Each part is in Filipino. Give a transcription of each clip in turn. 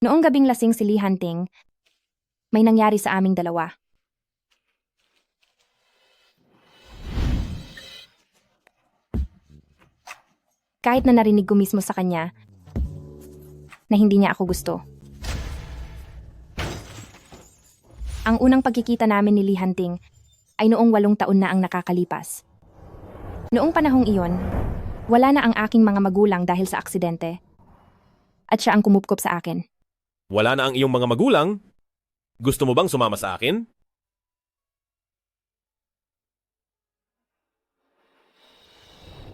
Noong gabing lasing si Lee Hanting, may nangyari sa aming dalawa. Kahit na narinig ko mismo sa kanya na hindi niya ako gusto. Ang unang pagkikita namin ni Lee Hanting ay noong 8 taon na ang nakakalipas. Noong panahong iyon, wala na ang aking mga magulang dahil sa aksidente. At siya ang kumupkop sa akin. Wala na ang iyong mga magulang? Gusto mo bang sumama sa akin?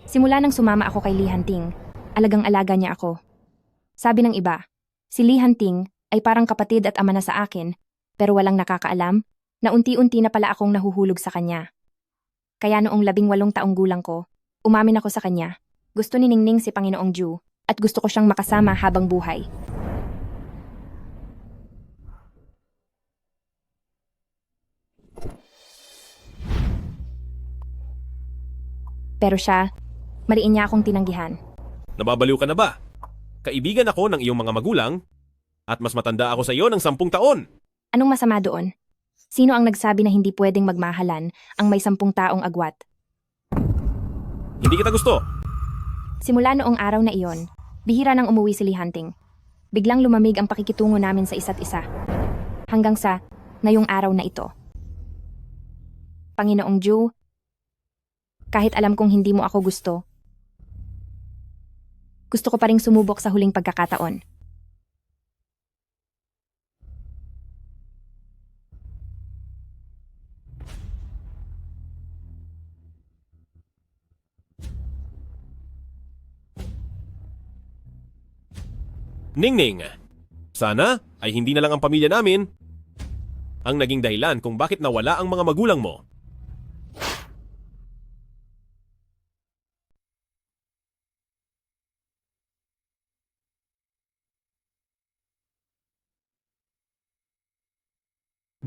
Simula nang sumama ako kay Lee Hanting, alagang-alaga niya ako. Sabi ng iba, si Lee Hanting ay parang kapatid at ama na sa akin, pero walang nakakaalam na unti-unti na pala akong nahuhulog sa kanya. Kaya noong 18 taong gulang ko, umamin ako sa kanya. Gusto ni Ningning si Panginoong Ju at gusto ko siyang makasama habang buhay. Pero siya, mariin niya akong tinanggihan. Nababaliw ka na ba? Kaibigan ako ng iyong mga magulang at mas matanda ako sa iyo ng 10 taon. Anong masama doon? Sino ang nagsabi na hindi pwedeng magmahalan ang may 10 taong agwat? Hindi kita gusto. Simula noong araw na iyon, bihira nang umuwi si Lee Hanting. Biglang lumamig ang pakikitungo namin sa isa't isa. Hanggang sa ngayong araw na ito. Panginoong Ju, kahit alam kong hindi mo ako gusto ko pa ring sumubok sa huling pagkakataon. Ningning, sana ay hindi na lang ang pamilya namin ang naging dahilan kung bakit nawala ang mga magulang mo.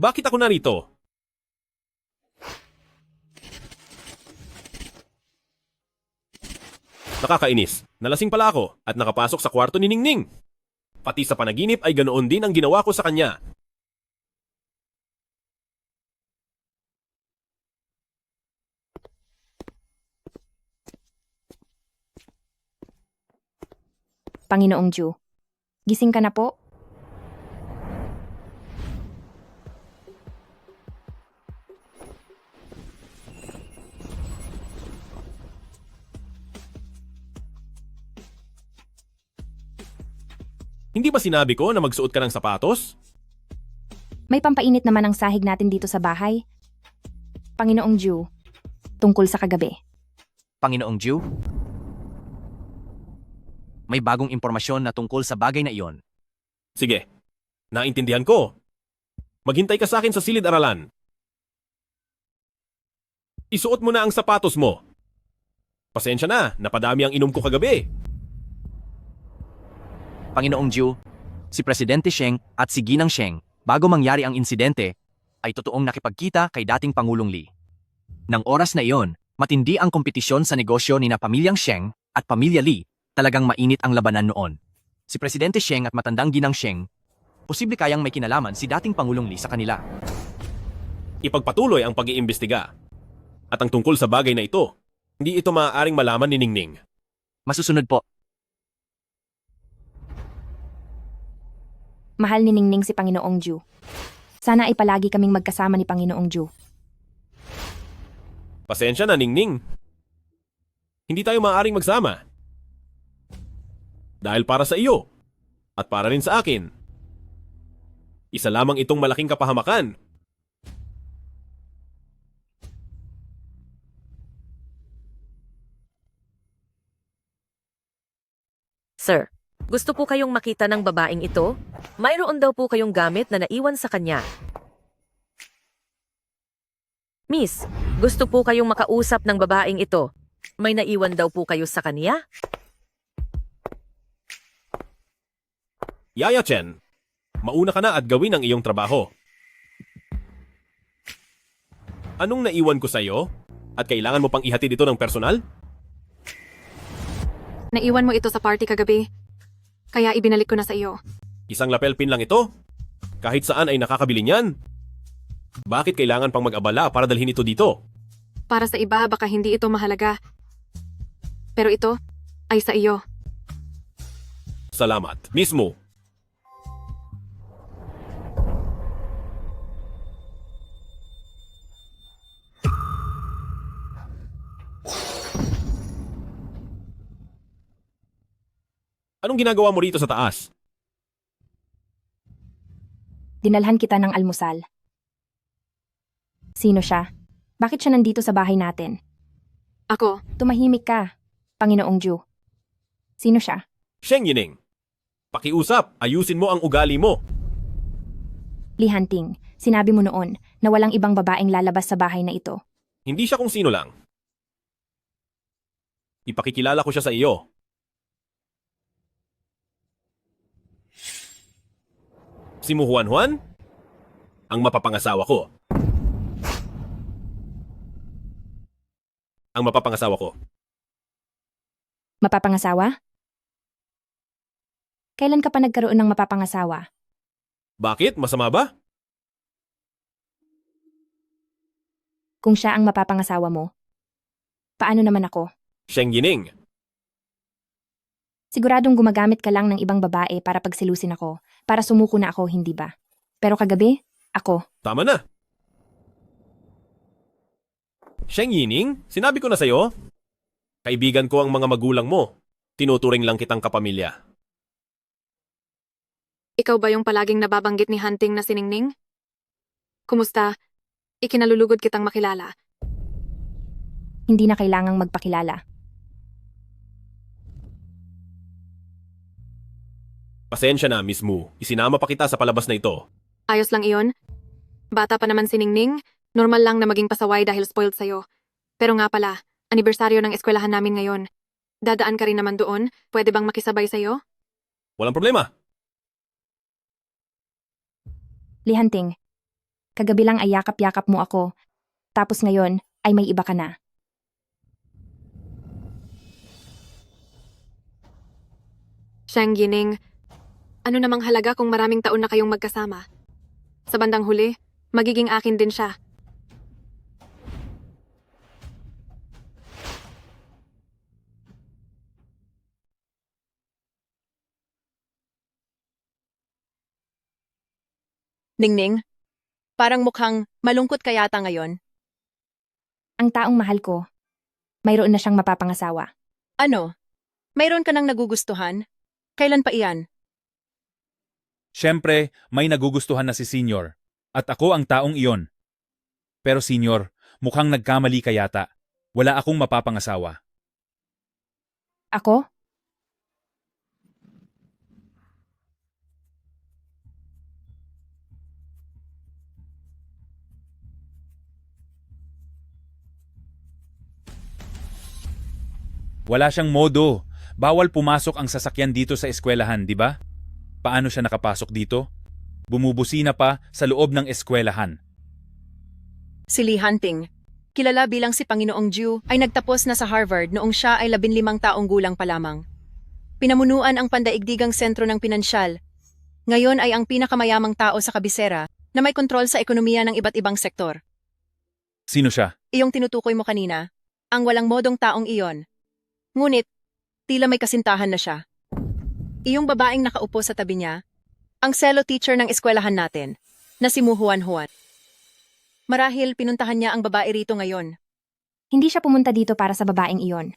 Bakit ako narito? Nakakainis. Nalasing pala ako at nakapasok sa kwarto ni Ningning. Pati sa panaginip ay ganoon din ang ginawa ko sa kanya. Panginoong Ju, gising ka na po? Hindi ba sinabi ko na magsuot ka ng sapatos? May pampainit naman ang sahig natin dito sa bahay. Panginoong Ju, tungkol sa kagabi. Panginoong Ju, may bagong impormasyon na tungkol sa bagay na iyon. Sige, naintindihan ko. Maghintay ka sa akin sa silid-aralan. Isuot mo na ang sapatos mo. Pasensya na, napadami ang inom ko kagabi. Panginoong Ju, si Presidente Sheng at si Ginang Sheng, bago mangyari ang insidente, ay totoong nakipagkita kay dating Pangulong Lee. Nang oras na iyon, matindi ang kompetisyon sa negosyo ni na pamilyang Sheng at pamilya Lee, talagang mainit ang labanan noon. Si Presidente Sheng at matandang Ginang Sheng, posible kayang may kinalaman si dating Pangulong Lee sa kanila. Ipagpatuloy ang pag-iimbestiga. At ang tungkol sa bagay na ito, hindi ito maaaring malaman ni Ningning. Masusunod po. Mahal ni Ningning si Panginoong Ju. Sana ay palagi kaming magkasama ni Panginoong Ju. Pasensya na, Ningning. Hindi tayo maaaring magsama. Dahil para sa iyo, at para rin sa akin. Isa lamang itong malaking kapahamakan. Sir, gusto po kayong makita ng babaeng ito? Mayroon daw po kayong gamit na naiwan sa kanya. Miss, gusto po kayong makausap ng babaeng ito? May naiwan daw po kayo sa kanya? Yaya Chen, mauna ka na at gawin ang iyong trabaho. Anong naiwan ko sa iyo? At kailangan mo pang ihatid ito ng personal? Naiwan mo ito sa party kagabi, kaya ibinalik ko na sa iyo. Isang lapel pin lang ito? Kahit saan ay nakakabili niyan? Bakit kailangan pang mag-abala para dalhin ito dito? Para sa iba, baka hindi ito mahalaga. Pero ito ay sa iyo. Salamat. Mismo. Anong ginagawa mo rito sa taas? Dinalhan kita ng almusal. Sino siya? Bakit siya nandito sa bahay natin? Ako, Tumahimik ka, Panginoong Ju. Sino siya? Sheng Yining. Pakiusap, ayusin mo ang ugali mo. Li Hanting, sinabi mo noon na walang ibang babaeng lalabas sa bahay na ito. Hindi siya kung sino lang. Ipakikilala ko siya sa iyo. Si Mu Huan Huan? Ang mapapangasawa ko. Ang mapapangasawa ko. Mapapangasawa? Kailan ka pa nagkaroon ng mapapangasawa? Bakit? Masama ba? Kung siya ang mapapangasawa mo, paano naman ako? Sheng Yining. Siguradong gumagamit ka lang ng ibang babae para pagsilusin ako, para sumuko na ako, hindi ba? Pero kagabi, ako. Tama na. Sheng Yining, sinabi ko na sa'yo. Kaibigan ko ang mga magulang mo. Tinuturing lang kitang kapamilya. ikaw ba yung palaging nababanggit ni Hunting na siningning? Kumusta? Ikinalulugod kitang makilala. Hindi na kailangang magpakilala. Pasensya na, Miss Mu. Isinama pa kita sa palabas na ito. Ayos lang iyon. Bata pa naman siningning, normal lang na maging pasaway dahil spoiled sa'yo. Pero nga pala, anibersaryo ng eskwelahan namin ngayon. Dadaan ka rin naman doon, pwede bang makisabay sa'yo? Walang problema. Li Hanting, kagabi lang ay yakap-yakap mo ako, tapos ngayon ay may iba ka na. Sheng Yining, ano namang halaga kung maraming taon na kayong magkasama? Sa bandang huli, magiging akin din siya. Ningning, parang mukhang malungkot ka yata ngayon. Ang taong mahal ko, mayroon na siyang mapapangasawa. Ano? Mayroon ka nang nagugustuhan? Kailan pa iyan? Siyempre, may nagugustuhan na si Senior. At ako ang taong iyon. Pero Senior, mukhang nagkamali ka yata. Wala akong mapapangasawa. Ako? Wala siyang modo. Bawal pumasok ang sasakyan dito sa eskwelahan, di ba? Paano siya nakapasok dito? Bumubusina pa sa loob ng eskwelahan. Si Lee Hunting, kilala bilang si Panginoong Ju, ay nagtapos na sa Harvard noong siya ay 15 taong gulang pa lamang. Pinamunuan ang pandaigdigang sentro ng pinansyal. Ngayon ay ang pinakamayamang tao sa kabisera na may kontrol sa ekonomiya ng iba't ibang sektor. Sino siya? Iyong tinutukoy mo kanina, ang walang modong taong iyon. Ngunit, tila may kasintahan na siya. Iyong babaeng nakaupo sa tabi niya, ang cello teacher ng eskwelahan natin, na si Mu Huan Huan. Marahil pinuntahan niya ang babae rito ngayon. Hindi siya pumunta dito para sa babaeng iyon.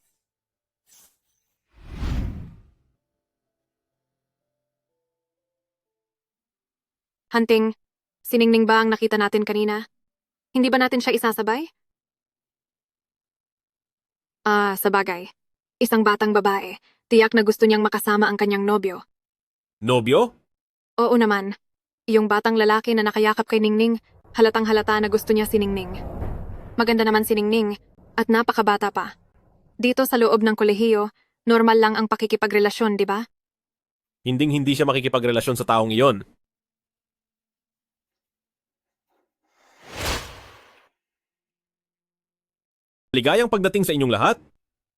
Hunting, siningning ba ang nakita natin kanina? Hindi ba natin siya isasabay? Sabagay. Isang batang babae, tiyak na gusto niyang makasama ang kanyang nobyo. Nobyo? Oo naman. Yung batang lalaki na nakayakap kay Ningning, halatang halata na gusto niya si Ningning. Maganda naman si Ningning, at napakabata pa. Dito sa loob ng kolehiyo, normal lang ang pakikipagrelasyon, di ba? Hinding-hindi siya makikipagrelasyon sa taong iyon. Ligayang pagdating sa inyong lahat.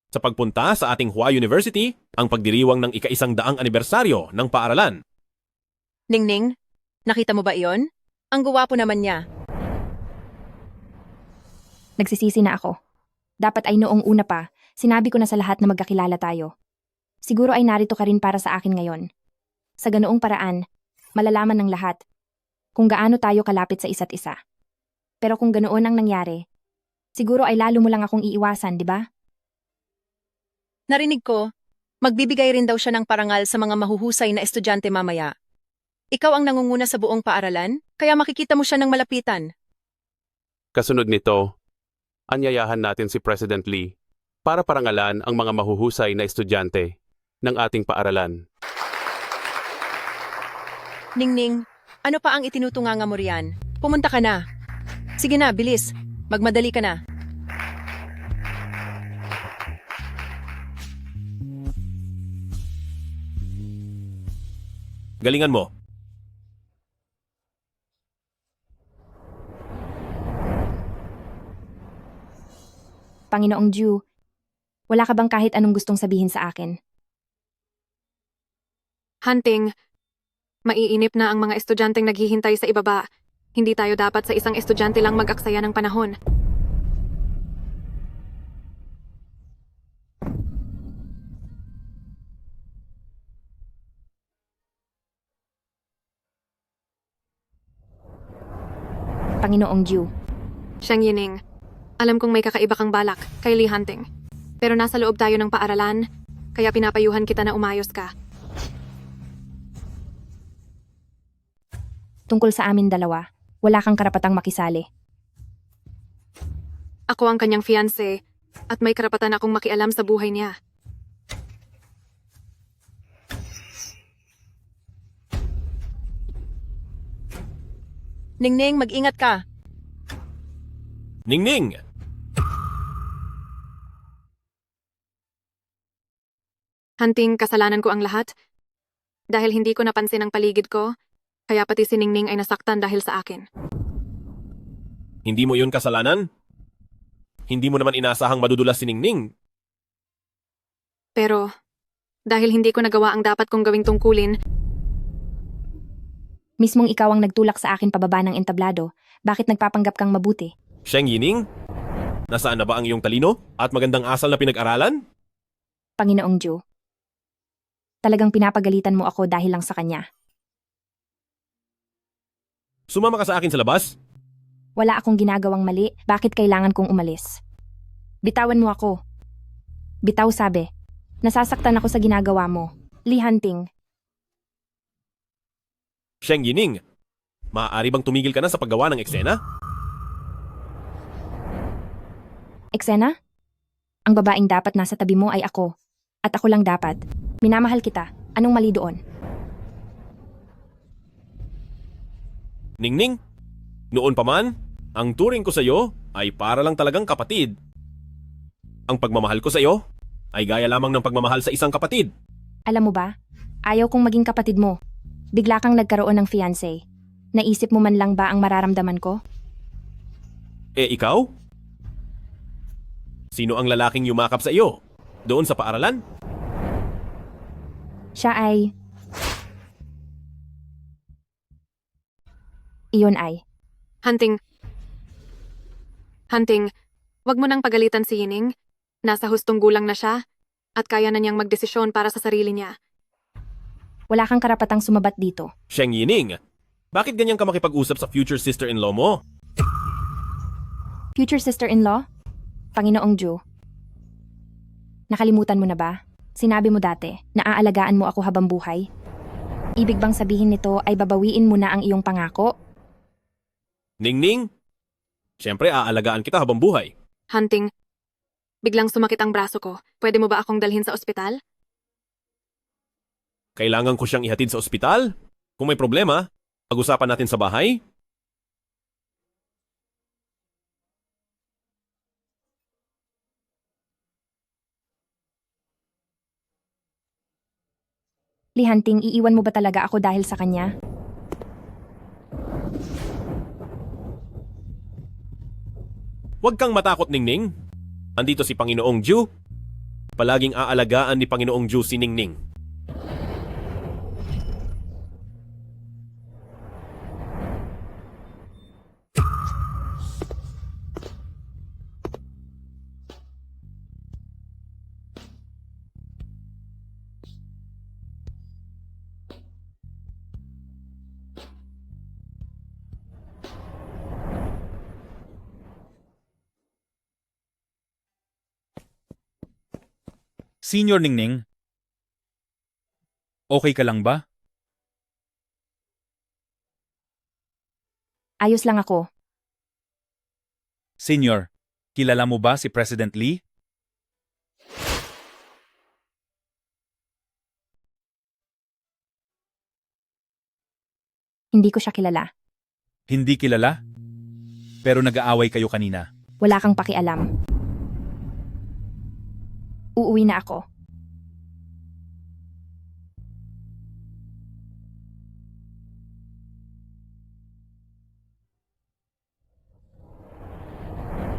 Sa pagpunta sa ating Hua University, ang pagdiriwang ng ika-100 anibersaryo ng paaralan. Ningning, nakita mo ba iyon? Ang guwapo naman niya. Nagsisisi na ako. Dapat ay noong una pa, sinabi ko na sa lahat na magkakilala tayo. Siguro ay narito ka rin para sa akin ngayon. Sa ganoong paraan, malalaman ng lahat kung gaano tayo kalapit sa isa't isa. Pero kung ganoon ang nangyari, siguro ay lalo mo lang akong iiwasan, di ba? Narinig ko, magbibigay rin daw siya ng parangal sa mga mahuhusay na estudyante mamaya. Ikaw ang nangunguna sa buong paaralan, kaya makikita mo siya ng malapitan. Kasunod nito, anyayahan natin si President Lee para parangalan ang mga mahuhusay na estudyante ng ating paaralan. Ningning, ano pa ang itinutunganga mo riyan? Pumunta ka na. Sige na, bilis. Magmadali ka na. Galingan mo. Panginoong Ju, wala ka bang kahit anong gustong sabihin sa akin? Hunting, maiinip na ang mga estudyanteng naghihintay sa ibaba. Hindi tayo dapat sa isang estudyante lang mag-aksaya ng panahon. Panginoong Ju, Sheng Yining, alam kong may kakaiba kang balak kay Lee Hunting. Pero nasa loob tayo ng paaralan, kaya pinapayuhan kita na umayos ka. tungkol sa amin dalawa, wala kang karapatang makisali. Ako ang kanyang fiancé at may karapatan akong makialam sa buhay niya. Ningning, mag-ingat ka. Ningning! Hunting, kasalanan ko ang lahat. Dahil hindi ko napansin ang paligid ko, kaya pati si Ningning ay nasaktan dahil sa akin. Hindi mo yun kasalanan? Hindi mo naman inasahang madudulas si Ningning. Pero, dahil hindi ko nagawa ang dapat kong gawing tungkulin, Mismong ikaw ang nagtulak sa akin pababa ng entablado, bakit nagpapanggap kang mabuti? Sheng Yining? Nasaan na ba ang iyong talino at magandang asal na pinag-aralan? Panginoong Ju, talagang pinapagalitan mo ako dahil lang sa kanya. Sumama ka sa akin sa labas? Wala akong ginagawang mali, bakit kailangan kong umalis? Bitawan mo ako. Bitaw sabi. Nasasaktan ako sa ginagawa mo. Lee Hunting, Sheng Yining, maaari bang tumigil ka na sa paggawa ng eksena? eksena? Ang babaeng dapat nasa tabi mo ay ako. At ako lang dapat. Minamahal kita. Anong mali doon? Ningning, noon pa man, ang turing ko sa iyo ay para lang talagang kapatid. Ang pagmamahal ko sa iyo ay gaya lamang ng pagmamahal sa isang kapatid. Alam mo ba? Ayaw kong maging kapatid mo. Bigla kang nagkaroon ng fiancé. Naisip mo man lang ba ang mararamdaman ko? Eh ikaw? Sino ang lalaking yumakap sa iyo? Doon sa paaralan? Siya ay... Iyon ay... Hunting, wag mo nang pagalitan si Yining. Nasa hustong gulang na siya at kaya na niyang magdesisyon para sa sarili niya. Wala kang karapatang sumabat dito. Sheng Yining, bakit ganyan ka makipag-usap sa future sister-in-law mo? Future sister-in-law? Panginoong Ju. Nakalimutan mo na ba? Sinabi mo dati na aalagaan mo ako habang buhay. Ibig bang sabihin nito ay babawiin mo na ang iyong pangako? Ningning, siyempre aalagaan kita habang buhay. Hunting, biglang sumakit ang braso ko. Pwede mo ba akong dalhin sa ospital? Kailangan ko siyang ihatid sa ospital? Kung may problema, pag-usapan natin sa bahay? Lee Hunting, iiwan mo ba talaga ako dahil sa kanya? Huwag kang matakot, Ningning. Andito si Panginoong Ju. Palaging aalagaan ni Panginoong Ju si Ningning. Senior Ningning, okay ka lang ba? Ayos lang ako. Senior, kilala mo ba si President Lee? Hindi ko siya kilala. Hindi kilala? Pero nag-aaway kayo kanina. Wala kang pakialam. Uuwi na ako.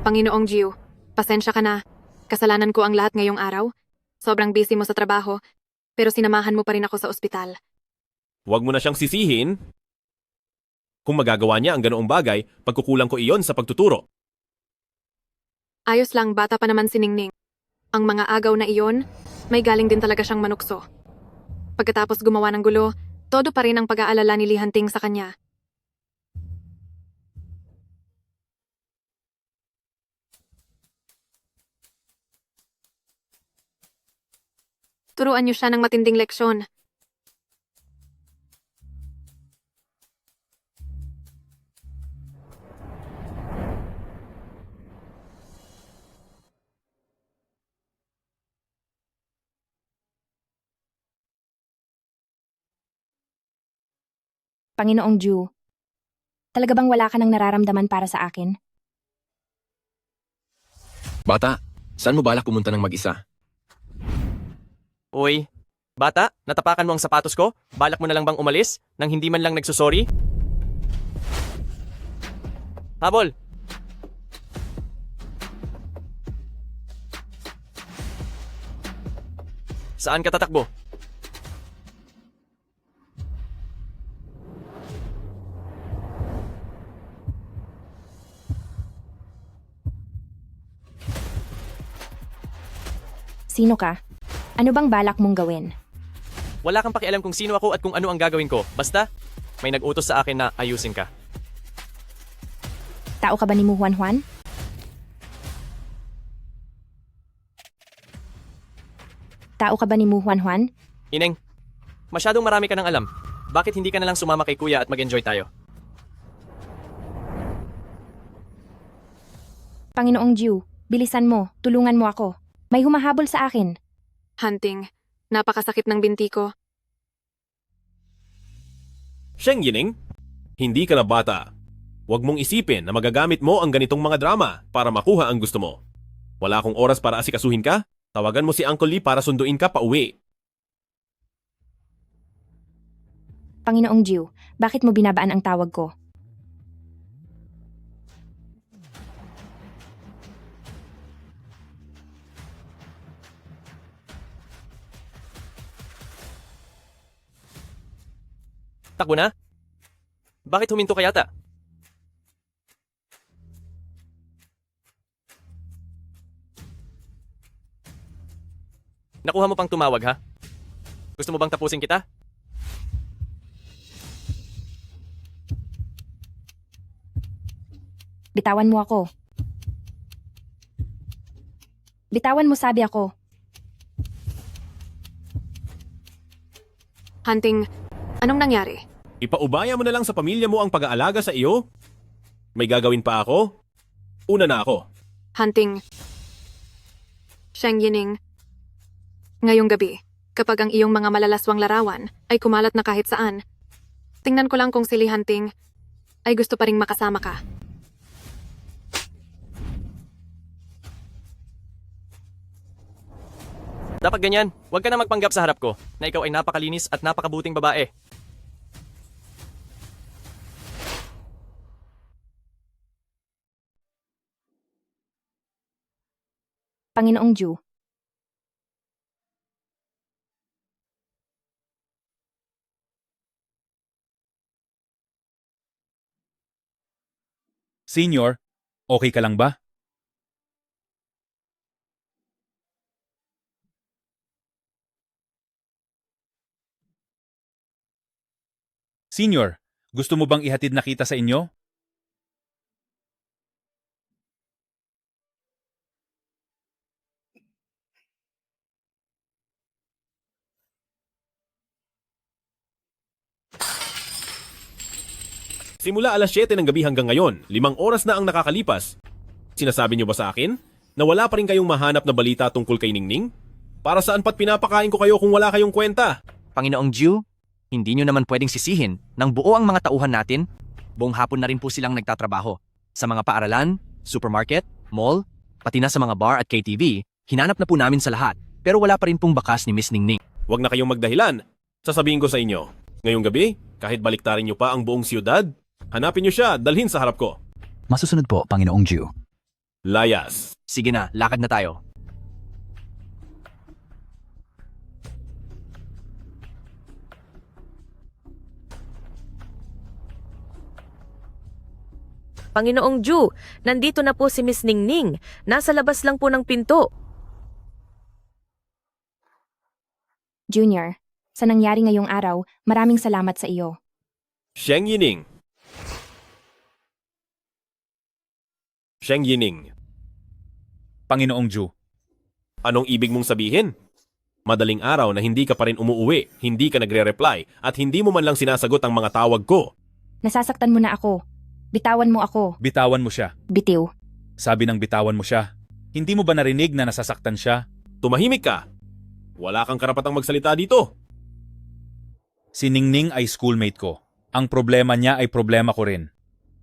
Panginoong Jiu, pasensya ka na. Kasalanan ko ang lahat ngayong araw. Sobrang busy mo sa trabaho, pero sinamahan mo pa rin ako sa ospital. Huwag mo na siyang sisihin. Kung magagawa niya ang ganoong bagay, pagkukulang ko iyon sa pagtuturo. Ayos lang, bata pa naman si Ningning. Ang mga agaw na iyon, may galing din talaga siyang manukso. Pagkatapos gumawa ng gulo, todo pa rin ang pag-aalala ni Lee Hanting sa kanya. Turuan niyo siya ng matinding leksyon. Panginoong Ju, talaga bang wala ka nang nararamdaman para sa akin? Bata, saan mo balak pumunta ng mag-isa? Uy, bata, natapakan mo ang sapatos ko? Balak mo na lang bang umalis nang hindi man lang nagsusorry? Habol! Saan ka tatakbo? Sino ka? Ano bang balak mong gawin? Wala kang pakialam kung sino ako at kung ano ang gagawin ko. Basta, may nag-utos sa akin na ayusin ka. Tao ka ba ni Mu Juan Juan? Tao ka ba ni Mu Juan Juan? Ineng, masyadong marami ka nang alam. Bakit hindi ka na lang sumama kay kuya at mag-enjoy tayo? Panginoong Ju, bilisan mo, tulungan mo ako. May humahabol sa akin. Hanting, napakasakit ng binti ko. Sheng Yining, hindi ka na bata. Huwag mong isipin na magagamit mo ang ganitong mga drama para makuha ang gusto mo. Wala akong oras para asikasuhin ka. Tawagan mo si Uncle Lee para sunduin ka pa uwi. Panginoong Ju, bakit mo binabaan ang tawag ko? Takbo na? Bakit huminto ka yata? Nakuha mo pang tumawag ha? Gusto mo bang tapusin kita? Bitawan mo ako. Bitawan mo sabi ako. Hanting, anong nangyari? Ipaubaya mo na lang sa pamilya mo ang pag-aalaga sa iyo. May gagawin pa ako? Una na ako. Hanting, Sheng Yining, ngayong gabi, kapag ang iyong mga malalaswang larawan ay kumalat na kahit saan, tingnan ko lang kung si Lee Hanting ay gusto pa ring makasama ka. Dapat ganyan. Huwag ka na magpanggap sa harap ko na ikaw ay napakalinis at napakabuting babae. Panginoong Ju, Senior, okay ka lang ba? Senior, gusto mo bang ihatid na kita sa inyo? Simula alas 7 ng gabi hanggang ngayon, 5 oras na ang nakakalipas. Sinasabi niyo ba sa akin na wala pa rin kayong mahanap na balita tungkol kay Ningning? Para saan pat pinapakain ko kayo kung wala kayong kwenta? Panginoong Jiu, hindi nyo naman pwedeng sisihin ng buo ang mga tauhan natin. Buong hapon na rin po silang nagtatrabaho. Sa mga paaralan, supermarket, mall, pati na sa mga bar at KTV, hinanap na po namin sa lahat. Pero wala pa rin pong bakas ni Miss Ningning. Huwag na kayong magdahilan. Sasabihin ko sa inyo, ngayong gabi, kahit baliktarin niyo pa ang buong siyudad, hanapin niyo siya, dalhin sa harap ko. Masusunod po, Panginoong Jiu. Layas. Sige na, lakad na tayo. Panginoong Ju, nandito na po si Miss Ningning. Nasa labas lang po ng pinto. Junior, sa nangyari ngayong araw, maraming salamat sa iyo. Sheng Yining. Sheng Yining. Panginoong Jiu, Anong ibig mong sabihin? Madaling araw na hindi ka pa rin umuuwi, hindi ka nagre-reply, at hindi mo man lang sinasagot ang mga tawag ko. Nasasaktan mo na ako. Bitawan mo ako. bitawan mo siya. Bitiw. Sabi ng bitawan mo siya. Hindi mo ba narinig na nasasaktan siya? Tumahimik ka. Wala kang karapatang magsalita dito. Si Ningning ay schoolmate ko. Ang problema niya ay problema ko rin.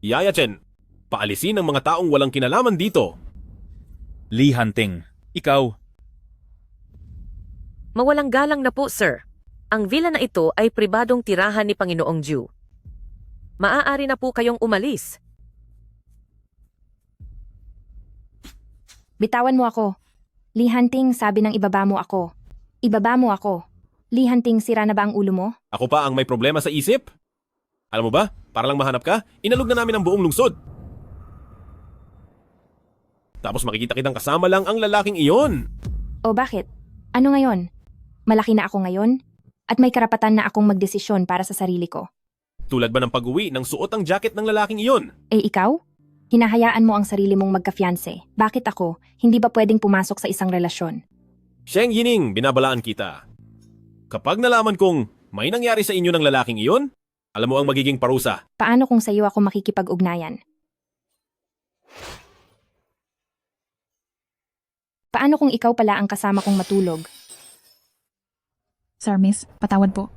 Yaya Chen, paalisin ang mga taong walang kinalaman dito. Lee Hanting, ikaw, Mawalang galang na po, sir. Ang villa na ito ay pribadong tirahan ni Panginoong Ju. Maaari na po kayong umalis. Bitawan mo ako. Lee Hanting, sabi ng ibaba mo ako. Ibaba mo ako. Lee Hanting, sira na ba ang ulo mo? Ako pa ang may problema sa isip? Alam mo ba, para lang mahanap ka, inalog na namin ang buong lungsod. Tapos makikita kitang kasama lang ang lalaking iyon. O bakit? Ano ngayon? Malaki na ako ngayon? At may karapatan na akong magdesisyon para sa sarili ko. Tulad ba ng pag-uwi ng suot ang jacket ng lalaking iyon? Eh ikaw? Hinahayaan mo ang sarili mong magka-fiancé. Bakit ako? Hindi ba pwedeng pumasok sa isang relasyon? Sheng Yining, binabalaan kita. Kapag nalaman kong may nangyari sa inyo ng lalaking iyon, alam mo ang magiging parusa. Paano kung sa iyo ako makikipag-ugnayan? Paano kung ikaw pala ang kasama kong matulog? Sir, miss, patawad po.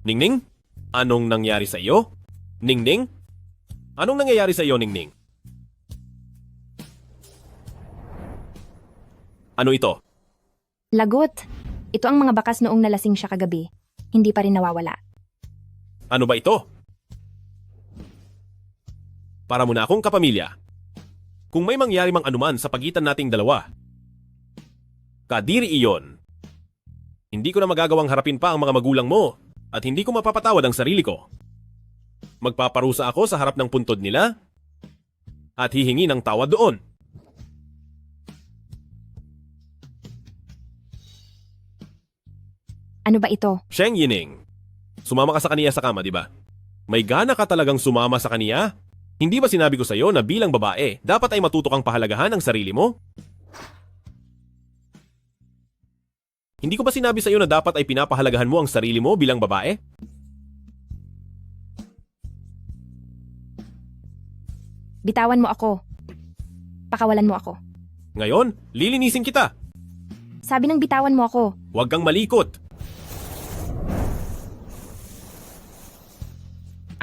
Ningning? Anong nangyari sa iyo? Ningning? Anong nangyayari sa iyo, Ningning? Ano ito? Lagot! Ito ang mga bakas noong nalasing siya kagabi. Hindi pa rin nawawala. Ano ba ito? Para muna akong kapamilya. Kung may mangyari mang anuman sa pagitan nating dalawa, kadiri iyon. Hindi ko na magagawang harapin pa ang mga magulang mo at hindi ko mapapatawad ang sarili ko. Magpaparusa ako sa harap ng puntod nila at hihingi ng tawad doon. Ano ba ito? Sheng Yining, sumama ka sa kaniya sa kama, di ba? May gana ka talagang sumama sa kaniya? Hindi ba sinabi ko sa iyo na bilang babae, dapat ay matuto kang pahalagahan ang sarili mo? Hindi ko ba sinabi sa iyo na dapat ay pinapahalagahan mo ang sarili mo bilang babae? Bitawan mo ako. Pakawalan mo ako. Ngayon, lilinisin kita. Sabi ng bitawan mo ako. Huwag kang malikot.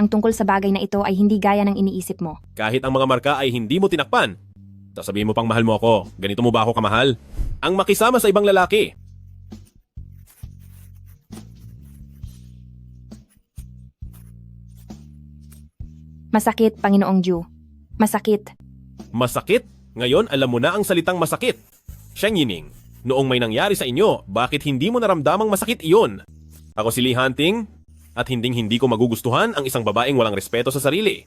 Ang tungkol sa bagay na ito ay hindi gaya ng iniisip mo. Kahit ang mga marka ay hindi mo tinakpan. Sasabihin mo pang mahal mo ako. Ganito mo ba ako kamahal? Ang makisama sa ibang lalaki. Masakit, Panginoong Ju. Masakit. Masakit? Ngayon alam mo na ang salitang masakit. Sheng Yining, noong may nangyari sa inyo, bakit hindi mo naramdamang masakit iyon? Ako si Lee Hanting, at hinding-hindi ko magugustuhan ang isang babaeng walang respeto sa sarili.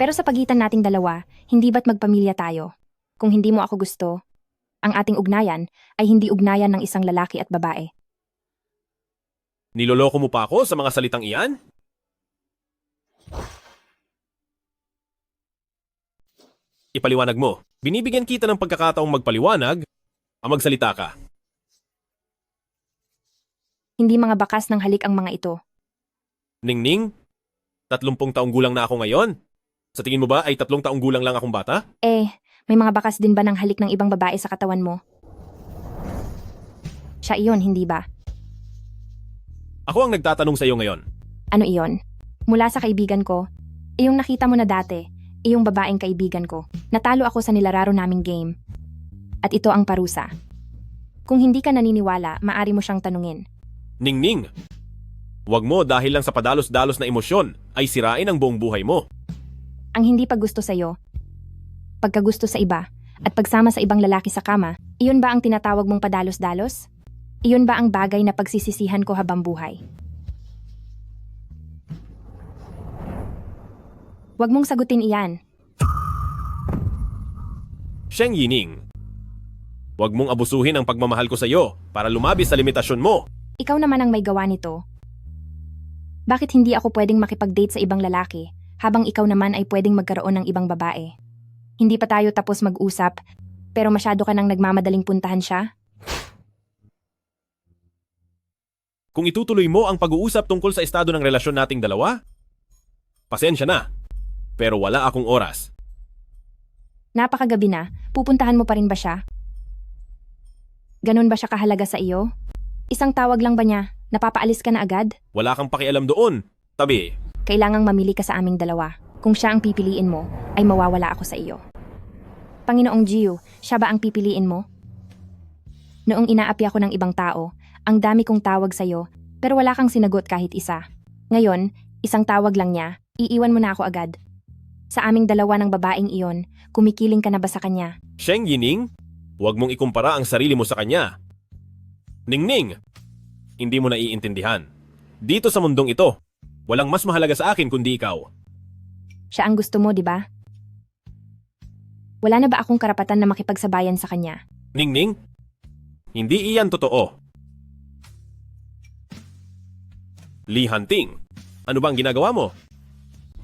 Pero sa pagitan nating dalawa, hindi ba't magpamilya tayo? Kung hindi mo ako gusto, ang ating ugnayan ay hindi ugnayan ng isang lalaki at babae. Niloloko mo pa ako sa mga salitang iyan? Ipaliwanag mo. Binibigyan kita ng pagkakataong magpaliwanag, magsalita ka. Hindi mga bakas ng halik ang mga ito. Ningning, 30 taong gulang na ako ngayon. Sa tingin mo ba ay 3 taong gulang lang akong bata? May mga bakas din ba ng halik ng ibang babae sa katawan mo? Siya iyon, hindi ba? Ako ang nagtatanong sa iyo ngayon. Ano iyon? Mula sa kaibigan ko, iyong nakita mo na dati, iyong babaeng kaibigan ko. Natalo ako sa nilararo naming game. At ito ang parusa. Kung hindi ka naniniwala, maari mo siyang tanungin. Ningning, wag mo dahil lang sa padalos-dalos na emosyon ay sirain ang buong buhay mo. Ang hindi paggusto sa'yo, pagkagusto sa iba, at pagsama sa ibang lalaki sa kama, iyon ba ang tinatawag mong padalos-dalos? Iyon ba ang bagay na pagsisisihan ko habang buhay? Huwag mong sagutin iyan. Sheng Yining, wag mong abusuhin ang pagmamahal ko sa iyo para lumabis sa limitasyon mo. Ikaw naman ang may gawa nito. Bakit hindi ako pwedeng makipag-date sa ibang lalaki, habang ikaw naman ay pwedeng magkaroon ng ibang babae? Hindi pa tayo tapos mag-usap, pero masyado ka nang nagmamadaling puntahan siya? Kung itutuloy mo ang pag-uusap tungkol sa estado ng relasyon nating dalawa, pasensya na, pero wala akong oras. Napakagabi na, pupuntahan mo pa rin ba siya? Ganon ba siya kahalaga sa iyo? Isang tawag lang ba niya? Napapaalis ka na agad? Wala kang pakialam doon. Tabi, Kailangang mamili ka sa aming dalawa. Kung siya ang pipiliin mo, ay mawawala ako sa iyo. Panginoong Jiu, siya ba ang pipiliin mo? Noong inaapi ako ng ibang tao, ang dami kong tawag sa iyo, pero wala kang sinagot kahit isa. Ngayon, isang tawag lang niya, iiwan mo na ako agad. Sa aming dalawa ng babaeng iyon, kumikiling ka na ba sa kanya? Sheng Yining, huwag mong ikumpara ang sarili mo sa kanya. Ningning, hindi mo naiintindihan. Dito sa mundong ito, walang mas mahalaga sa akin kundi ikaw. Siya ang gusto mo, di ba? Wala na ba akong karapatan na makipagsabayan sa kanya? Ningning, hindi iyan totoo. Li Hanting, ano ba ang ginagawa mo?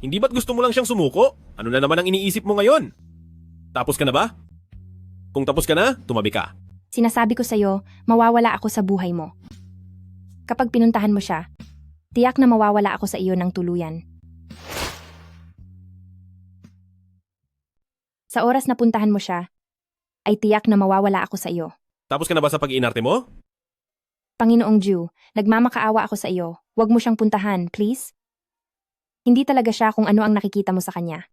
Hindi ba't gusto mo lang siyang sumuko? Ano na naman ang iniisip mo ngayon? Tapos ka na ba? Kung tapos ka na, tumabi ka. Sinasabi ko sa'yo, mawawala ako sa buhay mo. Kapag pinuntahan mo siya, tiyak na mawawala ako sa iyo ng tuluyan. Sa oras na puntahan mo siya, ay tiyak na mawawala ako sa iyo. Tapos ka na ba sa pag-iinarte mo? Panginoong Jiu, nagmamakaawa ako sa iyo. Huwag mo siyang puntahan, please. Hindi talaga siya kung ano ang nakikita mo sa kanya.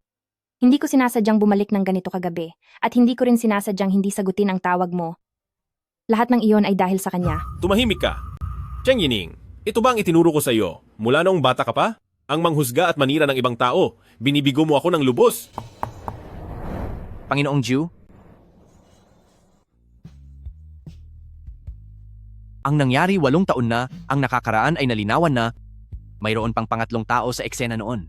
Hindi ko sinasadyang bumalik ng ganito kagabi, at hindi ko rin sinasadyang hindi sagutin ang tawag mo. Lahat ng iyon ay dahil sa kanya. Tumahimik ka. Sheng Yining, ito ba ang itinuro ko sa iyo? Mula noong bata ka pa? Ang manghusga at manira ng ibang tao. Binibigo mo ako ng lubos. Panginoong Jiu, ang nangyari 8 taon na, ang nakakaraan ay nalinawan na, mayroon pang pangatlong tao sa eksena noon.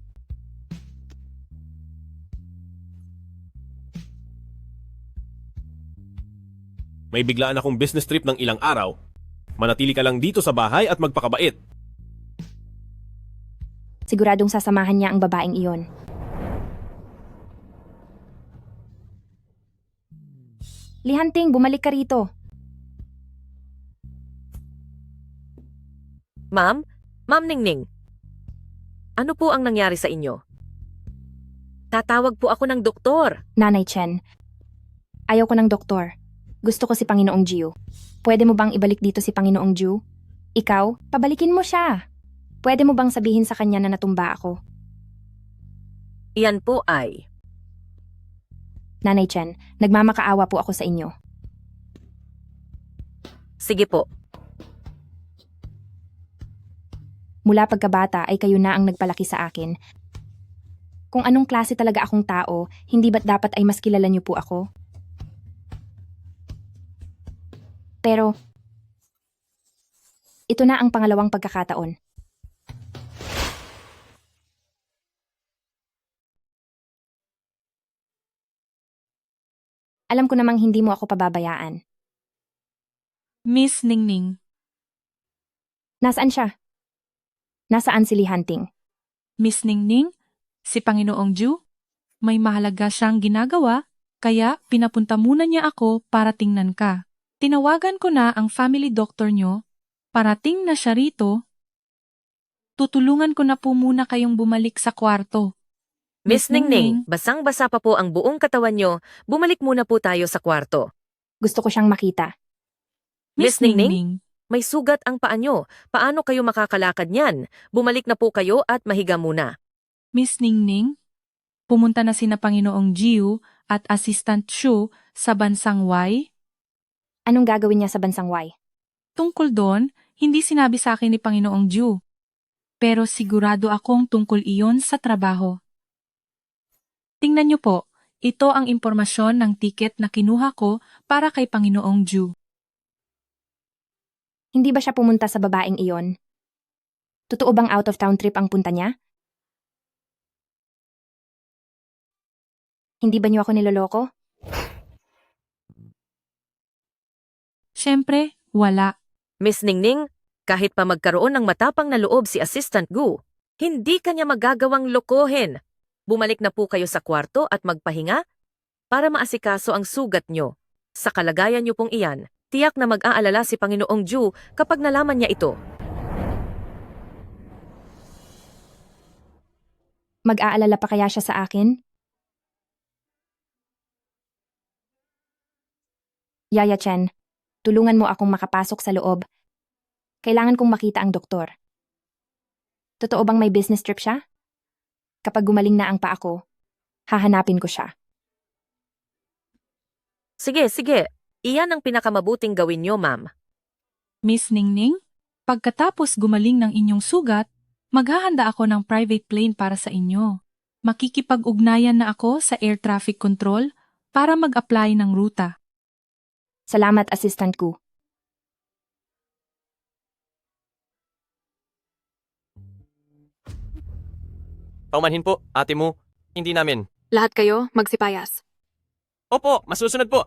May biglaan akong business trip ng ilang araw. Manatili ka lang dito sa bahay at magpakabait. Siguradong sasamahan niya ang babaeng iyon. Li Hanting, bumalik ka rito. Ma'am? Ma'am Ningning. Ano po ang nangyari sa inyo? Tatawag po ako ng doktor. Nanay Chen, ayaw ko ng doktor. Gusto ko si Panginoong Jiu. Pwede mo bang ibalik dito si Panginoong Jiu? Ikaw, pabalikin mo siya. Pwede mo bang sabihin sa kanya na natumba ako? Iyan po ay... Nanay Chen, nagmamakaawa po ako sa inyo. Sige po. Mula pagkabata ay kayo na ang nagpalaki sa akin. Kung anong klase talaga akong tao, hindi ba't dapat ay mas kilala niyo po ako? Pero, ito na ang pangalawang pagkakataon. Alam ko namang hindi mo ako pababayaan. Miss Ningning, Nasaan siya? Nasaan si Li Hanting? Miss Ningning, si Panginoong Jiu, may mahalaga siyang ginagawa Kaya pinapunta muna niya ako para tingnan ka. Tinawagan ko na ang family doctor nyo. Parating na siya rito. Tutulungan ko na po muna kayong bumalik sa kwarto. Miss Ningning, basang-basa pa po ang buong katawan nyo. Bumalik muna po tayo sa kwarto. Gusto ko siyang makita. Miss Ningning, may sugat ang paa nyo. Paano kayo makakalakad niyan? Bumalik na po kayo at mahiga muna. Miss Ningning, pumunta na sina Panginoong Jiu at Assistant Shu sa bansang Y. Anong gagawin niya sa bansang Y? Tungkol doon, hindi sinabi sa akin ni Panginoong Jiu. Pero sigurado akong tungkol iyon sa trabaho. Tingnan niyo po, ito ang impormasyon ng tiket na kinuha ko para kay Panginoong Jiu. Hindi ba siya pumunta sa babaeng iyon? Totoo bang out-of-town trip ang punta niya? Hindi ba niyo ako niloloko? Siyempre, wala. Miss Ningning, kahit pa magkaroon ng matapang na loob si Assistant Gu, hindi kanya magagawang lokohin. Bumalik na po kayo sa kwarto at magpahinga para maasikaso ang sugat nyo. Sa kalagayan nyo pong iyan, tiyak na mag-aalala si Panginoong Jiu kapag nalaman niya ito. Mag-aalala pa kaya siya sa akin? Yaya Chen, tulungan mo akong makapasok sa loob. Kailangan kong makita ang doktor. Totoo bang may business trip siya? Kapag gumaling na ang paa ko, hahanapin ko siya. Sige, sige. Iyan ang pinakamabuting gawin nyo, ma'am. Miss Ningning, pagkatapos gumaling ng inyong sugat, maghahanda ako ng private plane para sa inyo. Makikipag-ugnayan na ako sa air traffic control para mag-apply ng ruta. Salamat, assistant ko. Paumanhin po, ate mo. Hindi namin. Lahat kayo, magsipayas. Opo, masusunod po.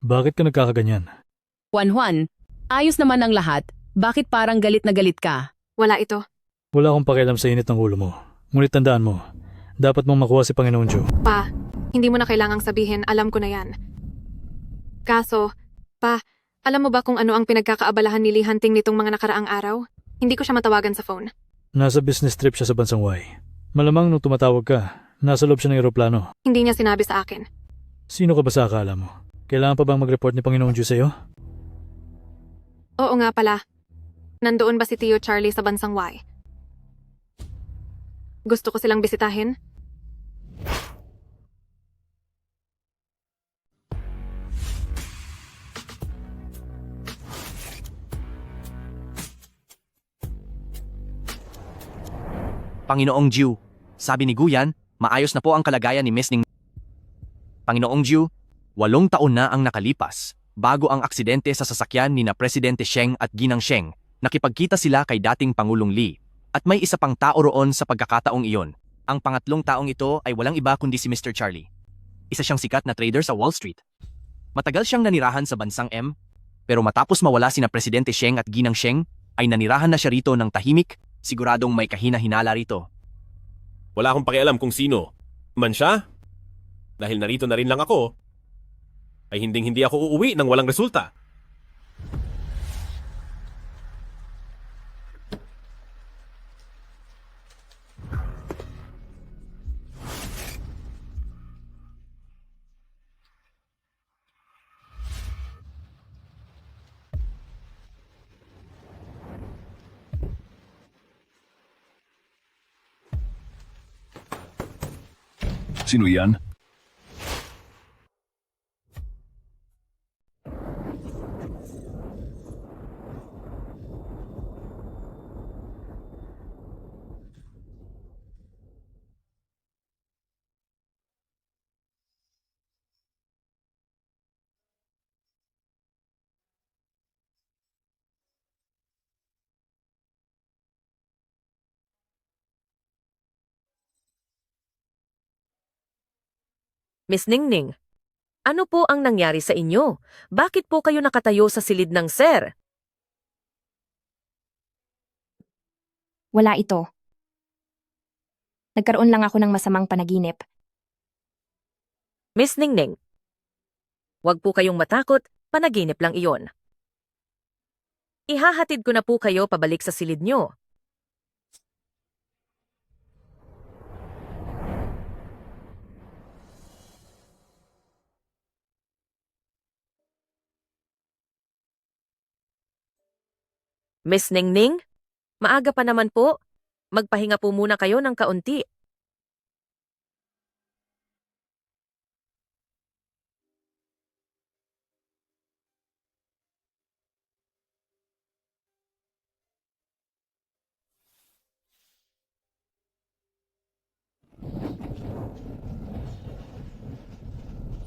Bakit ka nagkakaganyan? Juan, ayos naman ang lahat. Bakit parang galit na galit ka? Wala ito. Wala akong pakialam sa init ng ulo mo. Ngunit tandaan mo, dapat mong makuha si Panginoon Jiu. Pa, hindi mo na kailangang sabihin, alam ko na yan. Kaso, pa, alam mo ba kung ano ang pinagkakaabalahan ni Lee Hunting nitong mga nakaraang araw? Hindi ko siya matawagan sa phone. Nasa business trip siya sa bansang Y. Malamang nung tumatawag ka, nasa loob siya ng eroplano. Hindi niya sinabi sa akin. Sino ka ba sa akala mo? Kailangan pa bang mag-report ni Panginoong Jiu sa'yo? Oo nga pala. Nandoon ba si Tio Charlie sa bansang Y? Gusto ko silang bisitahin? Panginoong Jiu, sabi ni Guyan, maayos na po ang kalagayan ni Miss Ning. Panginoong Jiu, 8 taon na ang nakalipas bago ang aksidente sa sasakyan ni na Presidente Sheng at Ginang Sheng. Nakipagkita sila kay dating Pangulong Lee. At may isa pang tao roon sa pagkakataong iyon. Ang pangatlong taong ito ay walang iba kundi si Mr. Charlie. Isa siyang sikat na trader sa Wall Street. Matagal siyang nanirahan sa bansang M, pero matapos mawala sina Presidente Sheng at Ginang Sheng, ay nanirahan na siya rito ng tahimik, siguradong may kahina-hinala rito. Wala akong pakialam kung sino man siya. Dahil narito na rin lang ako, ay hinding-hindi ako uuwi nang walang resulta. Sino yan? Miss Ningning, ano po ang nangyari sa inyo? Bakit po kayo nakatayo sa silid ng sir? Wala ito. Nagkaroon lang ako ng masamang panaginip. Miss Ningning, huwag po kayong matakot, panaginip lang iyon. Ihahatid ko na po kayo pabalik sa silid nyo. Miss Ningning, maaga pa naman po. Magpahinga po muna kayo ng kaunti.